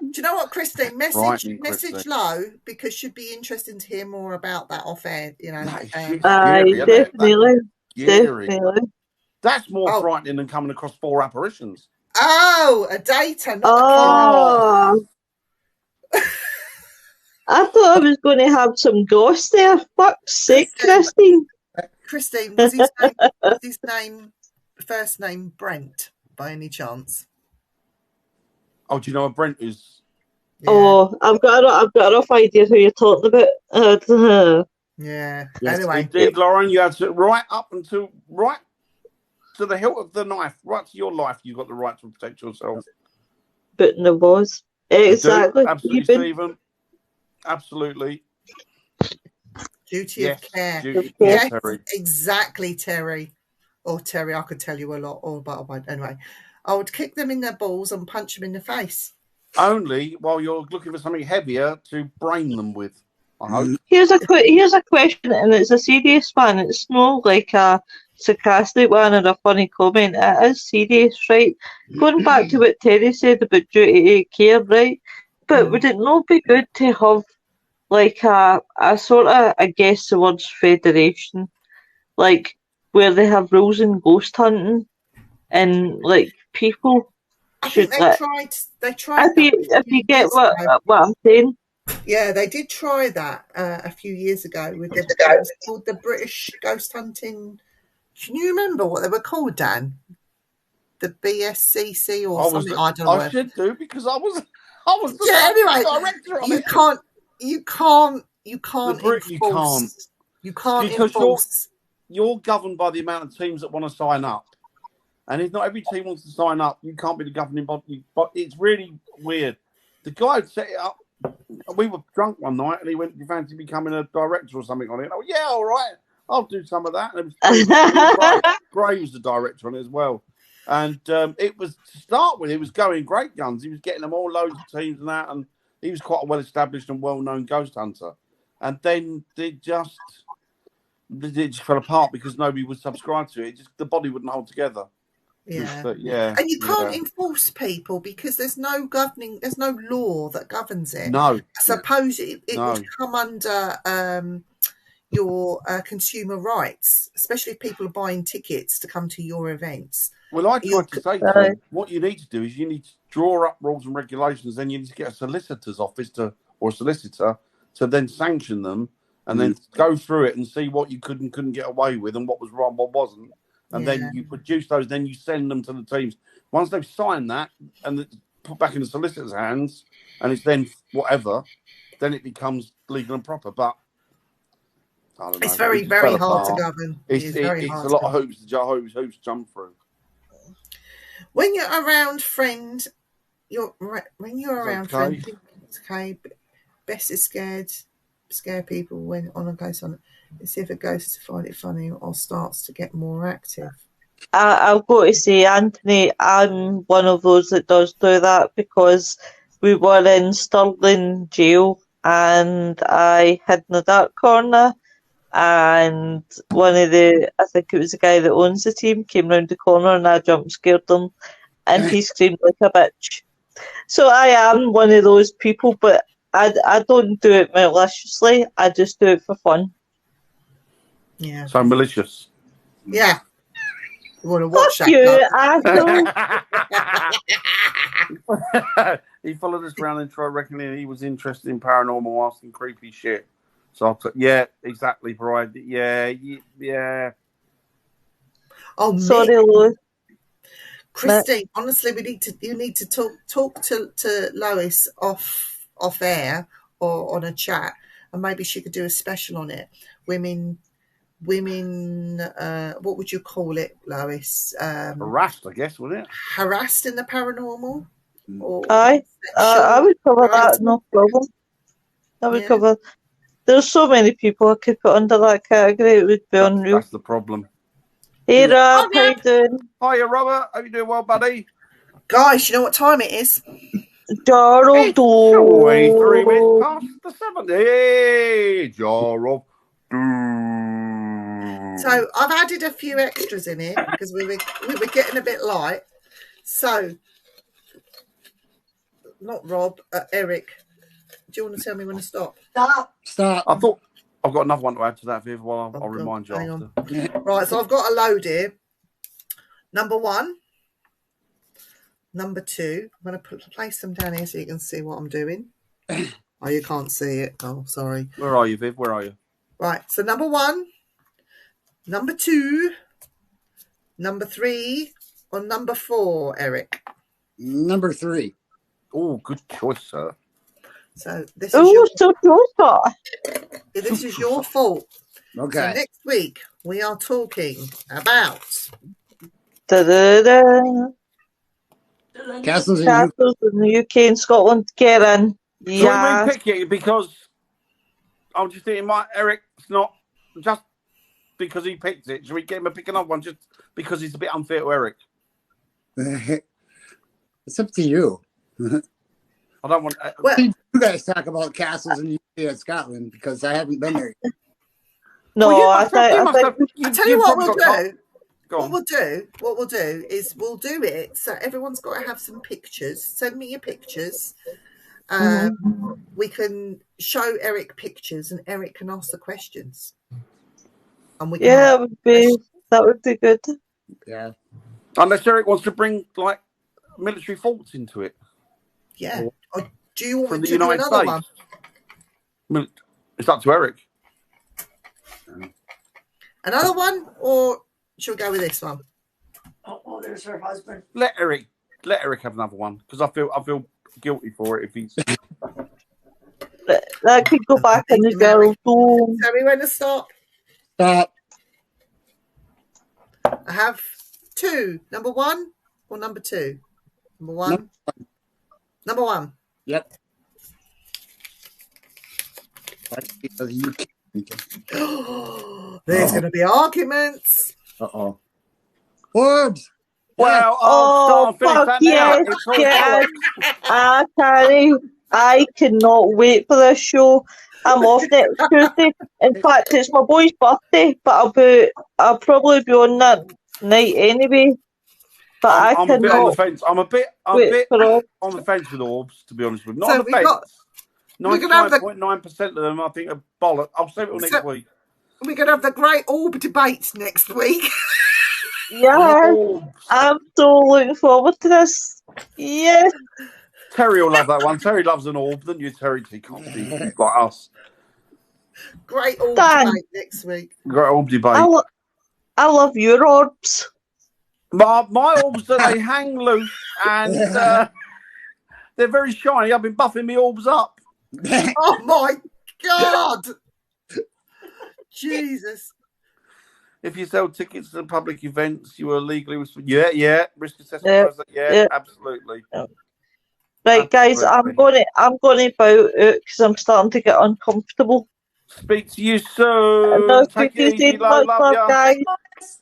Do you know what, Christine? Frightening, Message Christine. low, because should be interesting to hear more about that off air. You know, That is um, scary, isn't it? Definitely. Scary. Definitely. That's more Oh. frightening than coming across 4 apparitions. oh, a data, not Oh. I thought I was going to have some ghosts there. Fuck's sake, Christine. Christine. Was his name, first name Brent, by any chance? Oh, do you know what Brent is? Yeah. Oh, I've got a rough idea who you're talking about. Yeah. Yes, Anyway, indeed, Lauren, you had to right to the hilt of the knife, right to your life. You've got the right to protect yourself. But no was. You do. Exactly. Absolutely, Keeping- Stephen. Absolutely. duty Yes. of care. Duty, Yes, yes, Terry. exactly, Terry. Or Terry, I could tell you a lot. Anyway, I would kick them in their balls and punch them in the face. Only while you're looking for something heavier to brain them with. I hope. Here's a question, and it's a serious one. It's not like a sarcastic one or a funny comment. It is serious, right? Going back to what Terry said about duty of care, right? But would it not be good to have like a sort of, I guess the word's federation, like where they have rules in ghost hunting, and like people I should think like, they tried. if you get what I'm saying. Yeah, they did try that a few years ago with it was called the British Ghost Hunting. Can you remember what they were called, Dan? The BSCC or something? I don't know. I should do because I was the Yeah. Anyway, director on you it. can't You can't. enforce. You can't Because enforce. You're governed by the amount of teams that want to sign up. And if not every team wants to sign up, you can't be the governing body. But it's really weird. The guy who set it up, we were drunk one night and he went, "You fancy becoming a director or something on it?" Oh, yeah, all right. I'll do some of that. And it was Gray was the director on it as well. And it was, to start with, it was going great guns. He was getting them all loads of teams and that. And he was quite a well-established and well-known ghost hunter. And then it just fell apart because nobody would subscribe to it. The body wouldn't hold together. Yeah. Yeah. And you can't enforce people because there's no law that governs it. No. I suppose it No. would come under, your consumer rights, especially if people are buying tickets to come to your events. Well, I tried to say to them, what you need to do is you need to draw up rules and regulations, then you need to get a solicitor's office or a solicitor to then sanction them and then go through it and see what you could and couldn't get away with and what was wrong, what wasn't. And then you produce those, then you send them to the teams. Once they've signed that and it's put back in the solicitor's hands and it's then whatever, then it becomes legal and proper. But I don't know. It's very, very hard to govern. It's a lot of hoops to jump through. When you're around friend, friend, it's okay. Bess is scare people when on a ghost on it. See if a ghost to find it funny or starts to get more active. I've got to say, Anthony, I'm one of those that does do that because we were in Stirling jail and I hid in the dark corner and I think it was the guy that owns the team, came round the corner and I jump scared him and he screamed like a bitch. So I am one of those people, but I don't do it maliciously, I just do it for fun. Yeah. So malicious. Yeah. You want to watch Fuck that? He followed us around and tried reckoning he was interested in paranormal, asking creepy shit. So I thought, yeah, exactly, Bride. Yeah. Oh, sorry, Lois. Christine, honestly, you need to talk to Lois off air or on a chat, and maybe she could do a special on it. Women, what would you call it, Lois? Harassed, I guess, wouldn't it? Harassed in the paranormal? Aye, I would cover that, no problem. I would cover. There's so many people I could put under that category, it would be unreal. That's the problem. Hey, Rob, how you doing? Hiya, Robert. Hope you're doing well, buddy. Guys, you know what time it is? Gerald. It's 23 minutes past the 7. Hey, Gerald. So I've added a few extras in it because we were getting a bit light. So, not Rob, Eric. Do you want to tell me when to stop? Stop. I thought I've got another one to add to that, Viv. Well, I'll remind you after. Right, so I've got a load here. Number 1. Number 2. I'm going to place them down here so you can see what I'm doing. Oh, you can't see it. Oh, sorry. Where are you, Viv? Where are you? Right, so number 1, number 2, number 3, or number 4, Eric? Number 3. Oh, good choice, sir. So this is this is your fault. Okay. So next week we are talking about Castles in the UK and Scotland. Get in. Yeah. So we pick it because I'm just thinking, Eric's not just because he picked it. Should we get him a pick another one just because it's a bit unfair to Eric? It's up to you. I don't want. Well, you guys talk about castles in the UK and Scotland because I haven't been there yet. No, I'll tell you what we'll do. What we'll do is we'll do it so everyone's got to have some pictures. Send me your pictures. We can show Eric pictures and Eric can ask the questions. And we can that would be good. Yeah. Unless Eric wants to bring like military forts into it. Yeah. Or do you want to do another one? It's up to Eric. Another one, or should we go with this one? Oh, there's her husband. Let Eric have another one because I feel guilty for it if he's. That could go back in the girl. Tell me when to stop. Stop. I have 2. Number 1 or number 2? Number 1. Number 1. Yep. There's going to be arguments. Uh-oh. Orbs. Well, fuck yes. I cannot wait for this show. I'm off next Tuesday. In fact, it's my boy's birthday, but I'll probably be on that night anyway. But I'm a bit on the fence. I'm a bit on the fence with Orbs, to be honest with you. Not on the fence. 99.9% of them, I think, are bollock. I'll save it all next week. We're going to have the great orb debate next week. Yeah, I'm so looking forward to this. Yes. Terry will love that one. Terry loves an orb, don't you, Terry? He can't see. He's like us. Great orb Dan, debate next week. Great orb debate. I love your orbs. My orbs, they hang loose and they're very shiny. I've been buffing my orbs up. Oh, my God. Jesus. If you sell tickets to public events, you are legally risk assessment. Yeah, absolutely. Right, guys, I'm going to bow out because I'm starting to get uncomfortable. Speak to you soon. No, Take it easy, love you, guys.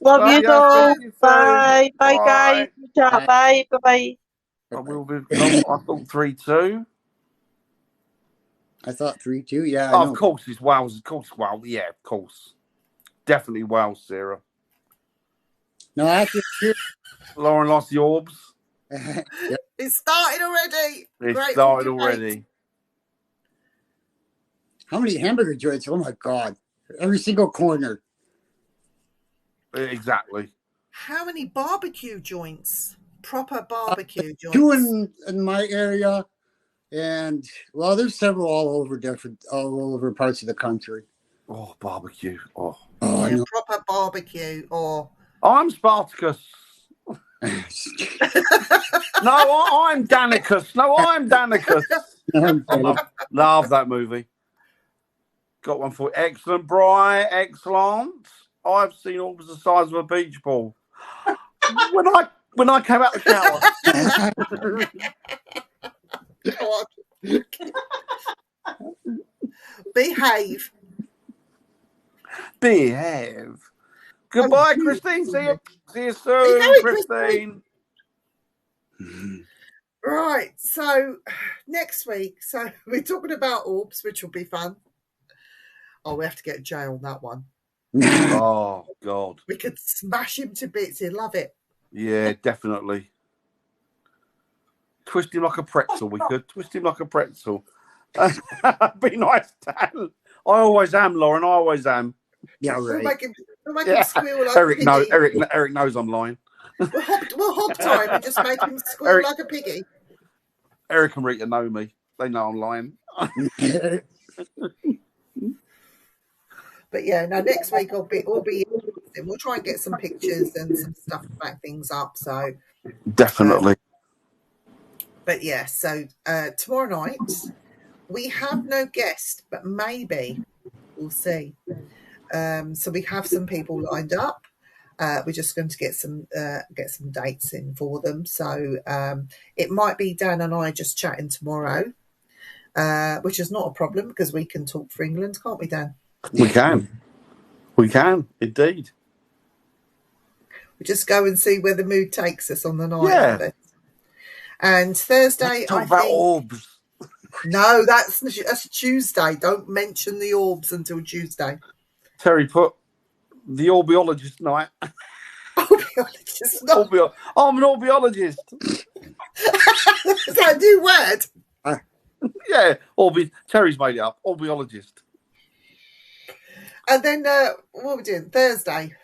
Love you, all. Bye. Bye, guys. Bye. Bye. I will be. I thought 3-2. I thought 3-2. Yeah. Oh, of course, it's Wales. Of course, Wales. Yeah, of course. Definitely Wales, Sarah. No, actually, Lauren lost the orbs. Yep. It started already. It started already. How many hamburger joints? Oh my God. Every single corner. Exactly. How many barbecue joints? Proper barbecue joints. 2 in my area. And well, there's several all over parts of the country. Oh, barbecue. Oh, yeah, proper barbecue. Or I'm Spartacus. No, I'm Danicus. No, I'm Danicus. Love that movie. Got one for excellent, Bri. Excellent. I've seen orbs the size of a beach ball. When I came out the shower. Behave. Goodbye, Christine. See you soon, Christine. Right. So next week, we're talking about orbs, which will be fun. Oh, we have to get Jay on that one. Oh God. We could smash him to bits. He'd love it. Yeah, definitely. Twist him like a pretzel. We could twist him like a pretzel. Be nice, Dan. I always am, Lauren. I always am. Yeah, right. We'll make him squeal like Eric a piggy. Eric knows I'm lying. We'll hog tie him and just make him squeal like a piggy. Eric and Rita know me. They know I'm lying. But yeah, no, next week we'll try and get some pictures and some stuff to back things up. So definitely. But yeah, so tomorrow night we have no guest, but maybe we'll see. So we have some people lined up. We're just going to get some dates in for them. So it might be Dan and I just chatting tomorrow, which is not a problem because we can talk for England, can't we, Dan? We can indeed. We just go and see where the mood takes us on the night. Yeah. And Thursday, I think orbs. No, that's Tuesday. Don't mention the orbs until Tuesday. Terry put the orbiologist night. Orbiologist night. I'm an orbiologist. Is that a new word? Yeah, Terry's made it up. Orbiologist. And then what are we doing? Thursday,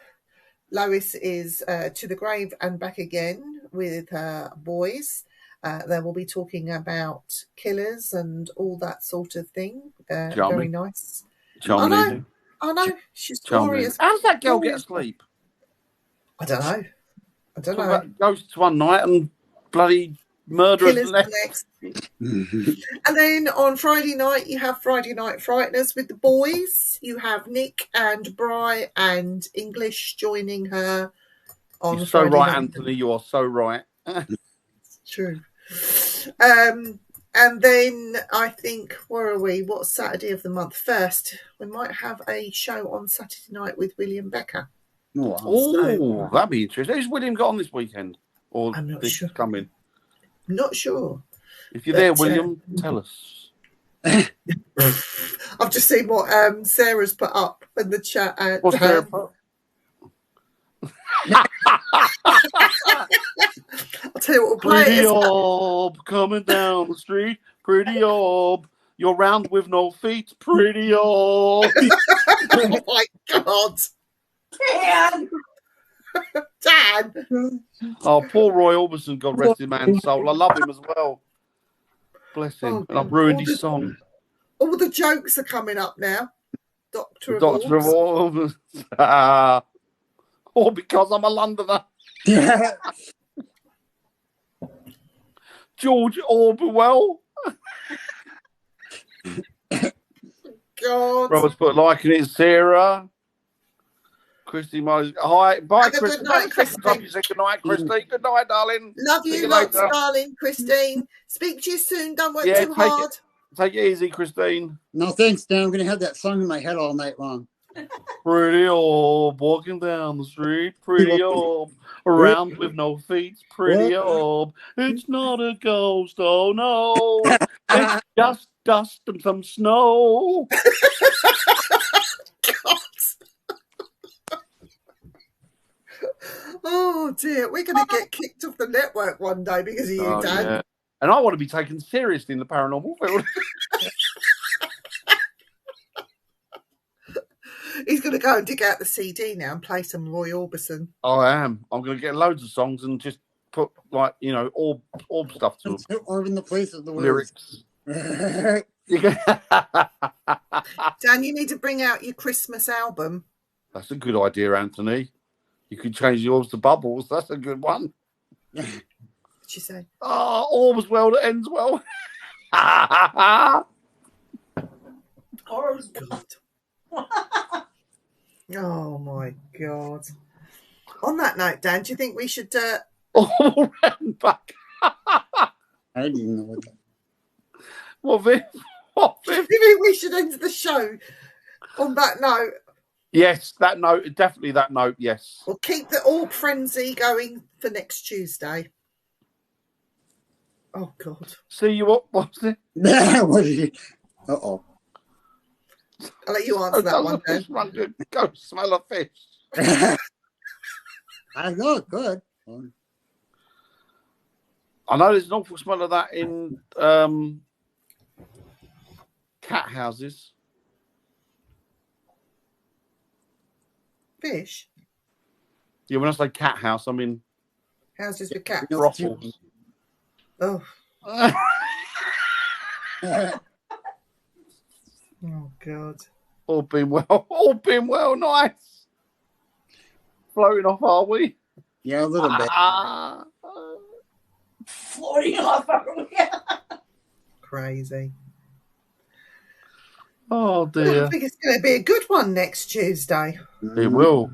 Lois is to the grave and back again with her boys. They will be talking about killers and all that sort of thing. Very nice. Charming. I know. She's glorious. How does that girl get asleep? I don't know. Ghosts one night and bloody murderers the next. And then on Friday night, you have Friday Night Frighteners with the boys. You have Nick and Bri and English joining her on You're Friday so right, night. Anthony. You are so right. It's true. And then I think, where are we? What's Saturday of the month? First, we might have a show on Saturday night with William Becker. Oh, that'd be interesting. Who's William got on this weekend? Or I'm not this sure. coming? Not sure. If you're there, William, tell us. I've just seen what Sarah's put up in the chat. What's Sarah put? I'll tell you what we'll play. Pretty orb coming down the street. Pretty orb. You're round with no feet. Pretty orb. Oh my God. God. Dan! Dan! Oh, poor Roy Orbison, God rest his man's soul. I love him as well. Bless him. Oh, And I've ruined all his the- song. All the jokes are coming up now. Doctor of Doctor of Orbs. Orbs. All because I'm a Londoner. Yeah. George Orwell. God. Robert's put liking it, Sarah. Christy Moses. Hi. Bye, Have a Christy. good night, Christine. You say good night, Christy. Good night, darling. Love See you you lots, later. darling, Christine. Speak to you soon. Don't work Yeah, too take hard. Take it easy, Christine. No thanks, Dan. I'm gonna have that song in my head all night long. Pretty orb walking down the street. Pretty orb around with no feet. Pretty orb. It's not a ghost. Oh no. It's just dust and some snow. Oh dear, we're going to get kicked off the network one day because of you, Oh, Dan. yeah. And I want to be taken seriously in the paranormal field. He's going to go and dig out the CD now and play some Roy Orbison. I am. I'm going to get loads of songs and just put, like, you know, orb stuff to them. Or in the place of the Lyrics. words. Dan, you need to bring out your Christmas album. That's a good idea, Anthony. You could change yours to Bubbles. That's a good one. What'd you say? Oh, orbs well that ends well. Or God. Oh my God. On that note, Dan, do you think we should All round back. I didn't even know what that. What, Viv? What, Viv? do you think we should end the show on that note? Yes, that note. Definitely that note, yes. We'll keep the Orb Frenzy going for next Tuesday. Oh God. See you what? What's it? What did you? Uh-oh. I'll let you answer that one, Dan. Fish run good. Go smell a fish. I know, good. I know there's an awful smell of that in cat houses. Fish? Yeah, when I say cat house, I mean Houses with cats. brothels. Oh, Yeah. oh God. All been well. All been well. Nice. Floating off, are we? Yeah, a little bit. floating off our Crazy. Oh I dear. think it's going to be a good one next Tuesday. It will.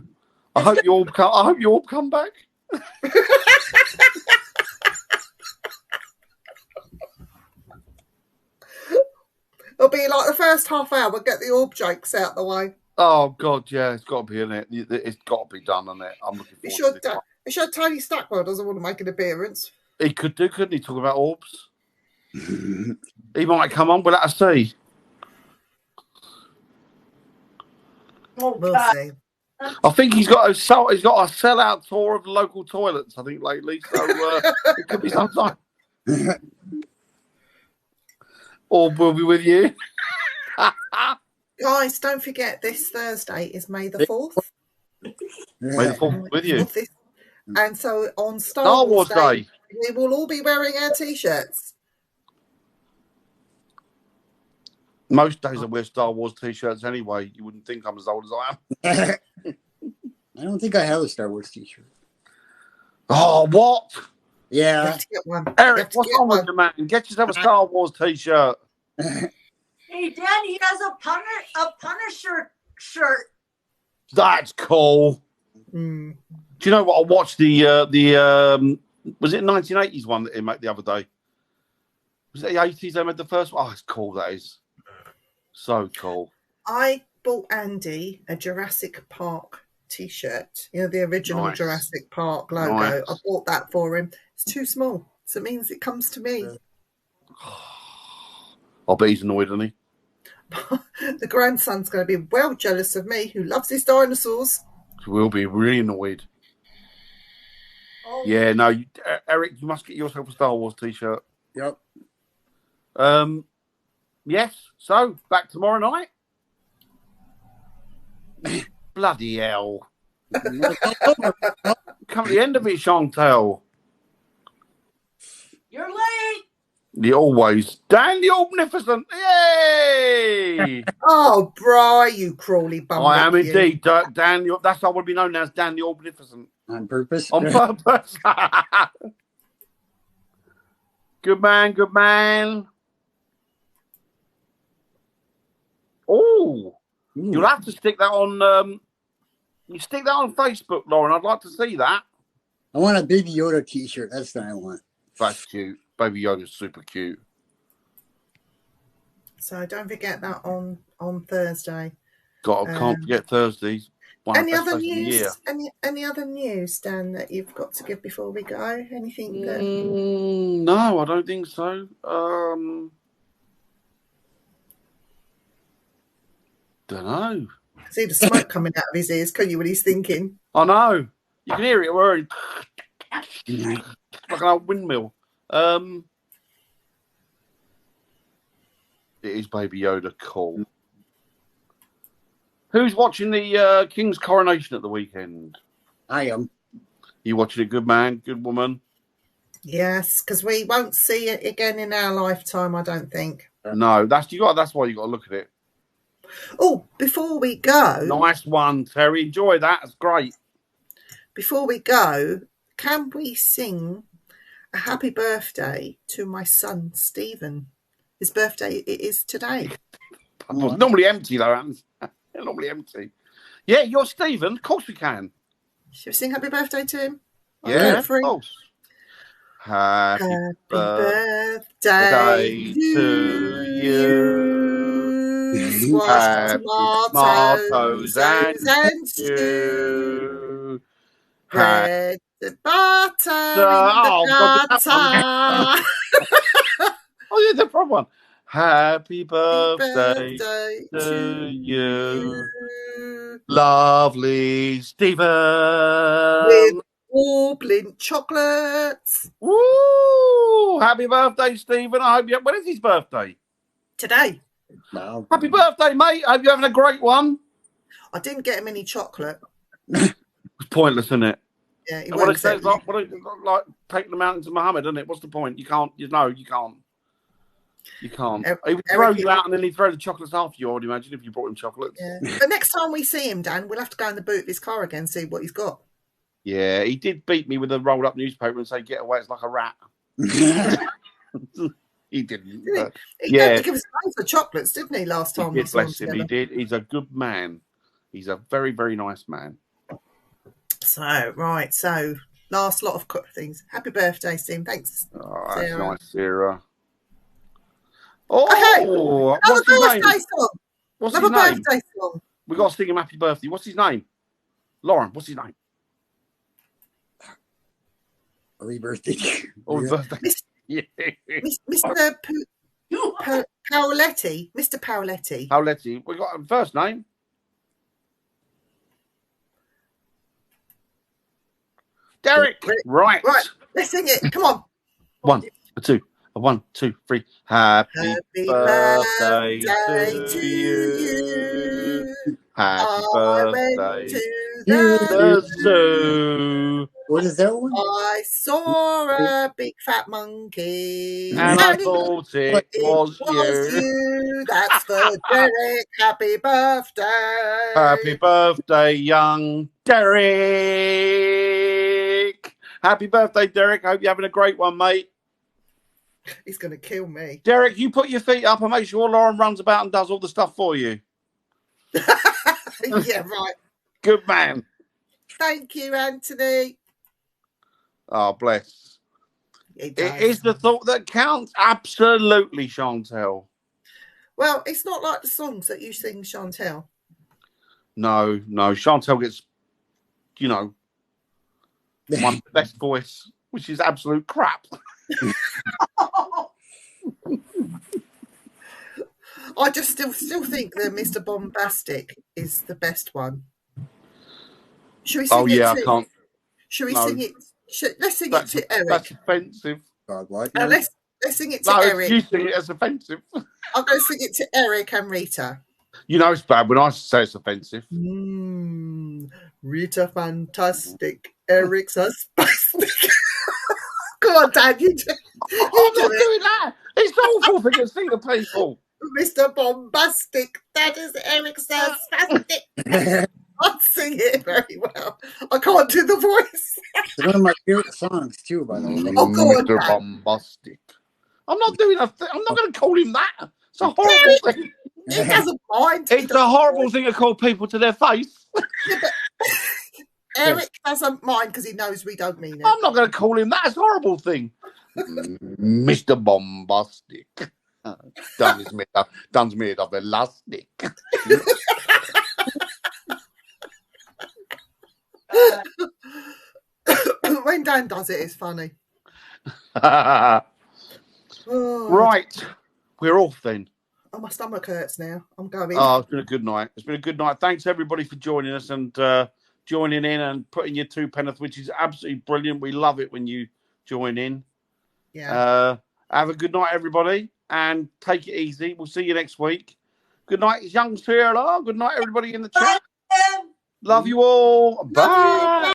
I hope you all come. I hope you all come back. It'll be like the first half hour, get the orb jokes out the way. Oh God, yeah, it's got to be in it. It's got to be done, isn't it? I'm looking Be forward sure, to it. be sure Tony Stackwell doesn't want to make an appearance. He could do, couldn't he? Talk about orbs. He might come on. We'll have to see. Oh, We'll God. see. I think he's got a sellout tour of the local toilets. I think lately, so it could be sometime. Orb will be with you. Guys, don't forget this Thursday is May the 4th. May the 4th with you. And so on Star Wars Day. we will all be wearing our t-shirts. Most days I wear Star Wars t-shirts anyway. You wouldn't think I'm as old as I am. I don't think I have a Star Wars t-shirt. Oh, what? You Yeah. have to get one. You Eric, have to what's get wrong with one. you, man? Get yourself a Star Wars t-shirt. Hey, Dan, he has a Punisher shirt. That's cool. Mm. Do you know what? I watched the was it 1980s one that he made the other day? Was it the 80s they made the first one? Oh, it's cool, that is. So cool. I bought Andy a Jurassic Park t-shirt. You know, the original Nice. Jurassic Park logo. Nice. I bought that for him. It's too small. So it means it comes to me. I bet he's annoyed, isn't he? The grandson's going to be well jealous of me, who loves his dinosaurs. He will be really annoyed. Oh, Yeah, no, Eric, you must get yourself a Star Wars t-shirt. Yep. Yes, so back tomorrow night. Bloody hell. It's all over. Come to the end of it, Chantel. You're late. The always Dan the Omnificent. Yay! Oh, Bri, you crawly bum. I am you. indeed Dan. That's how I would be known as Dan the Omnificent. On purpose. On purpose. Good man, good man. Oh, you'll have to stick that on. You stick that on Facebook, Lauren. I'd like to see that. I want a Baby Yoda T-shirt. That's what I want. That's cute. Baby Yoda's super cute. So don't forget that on Thursday. Can't forget Thursdays. Any other news? Any other news, Dan, that you've got to give before we go? Anything that? No, I don't think so. Don't know. See the smoke coming out of his ears, can you, when he's thinking? I know. You can hear it. We're like an old windmill. It is Baby Yoda. Cool. Who's watching the King's coronation at the weekend? I am. You watching it, good man, good woman? Yes, because we won't see it again in our lifetime, I don't think. No, that's why you got to look at it. Oh, before we go, Nice one, Terry. Enjoy that. It's great. Before we go, can we sing a happy birthday to my son Stephen? His birthday is today. Normally empty though, Hans. Normally empty. Yeah, you're Stephen. Of course we can. Should we sing happy birthday to him? Yeah, of course. Happy birthday to you. Squash, tomatoes and stew. Bread and butter. Oh, yeah, the proper one. Happy birthday to you. Lovely Stephen. With warbling chocolates. Woo! Happy birthday, Stephen. I hope you. When is his birthday? Today. Wow. Happy birthday, mate. I hope you're having a great one. I didn't get him any chocolate. It's pointless, isn't it? Yeah, he What won't it says, accept like taking the mountain to Muhammad, isn't it? What's the point? You can't. You can't. You can't. He would throw you out and then he'd throw the chocolates after you, I would imagine, if you brought him chocolates. Yeah. But next time we see him, Dan, we'll have to go in the boot of his car again and see what he's got. Yeah, he did beat me with a rolled up newspaper and say, "Get away, it's like a rat." He didn't. He had to give us loads of chocolates, didn't he, last time? He did, bless him, he did. He's a good man. He's a very, very nice man. So, right. So, last lot of things. Happy birthday, Steve. Thanks. Oh, that's Sarah. nice, Sarah. Oh, Okay. Another what's his name? birthday song. What's Another his name? birthday song. We got to sing him happy birthday. What's his name? Lauren, what's his name? Early birthday. Oh, birthday. Yeah. Mr. Paoletti. Mr. Paoletti. Paoletti. We got a first name. Derek. Right. Right. Let's sing it. Come on. 1, 2, 1, 2, 3. Happy birthday to you. Happy birthday to the zoo. What is that one? I saw a big fat monkey. And I thought it was you. That's for Derek. Happy birthday. Happy birthday, young Derek. Happy birthday, Derek. I hope you're having a great one, mate. He's going to kill me. Derek, you put your feet up and make sure Lauren runs about and does all the stuff for you. Yeah, right. Good man. Thank you, Anthony. Oh, bless. It is the thought that counts. Absolutely, Chantel. Well, it's not like the songs that you sing, Chantel. No. Chantel gets, my best voice, which is absolute crap. I just still think that Mr. Bombastic is the best one. Should we sing it? I can't. Should we sing it? Let's sing it to Eric. That's offensive. God, what? Let's sing it to Eric. You sing it as offensive. I'll go sing it to Eric and Rita. You know it's bad when I say it's offensive. Mm. Rita fantastic. Eric's a spastic. Go on, Dan, you do, I'm not doing that. It's awful thing to see the people. Mr. Bombastic. That is Eric's a spastic. I sing it very well. I can't do the voice. It's one of my favorite songs too, by the way. Oh, go on, Mr. Dan. Bombastic. I'm not doing a I'm not going to call him that. It's a horrible thing. He doesn't mind. It's a horrible thing to call people to their face. Eric doesn't mind because he knows we don't mean it. I'm not going to call him that. It's a horrible thing. Mr. Bombastic. Dan's made of elastic. When Dan does it, it's funny. Oh, Right. We're off then. oh, my stomach hurts now. I'm going. Oh, it's been a good night. It's been a good night. Thanks, everybody, for joining us and joining in and putting your 2 penneth, which is absolutely brilliant. We love it when you join in. Yeah. Have a good night, everybody, and take it easy. We'll see you next week. Good night, young Sarah. Good night, everybody in the chat. Bye. Love you all. Bye.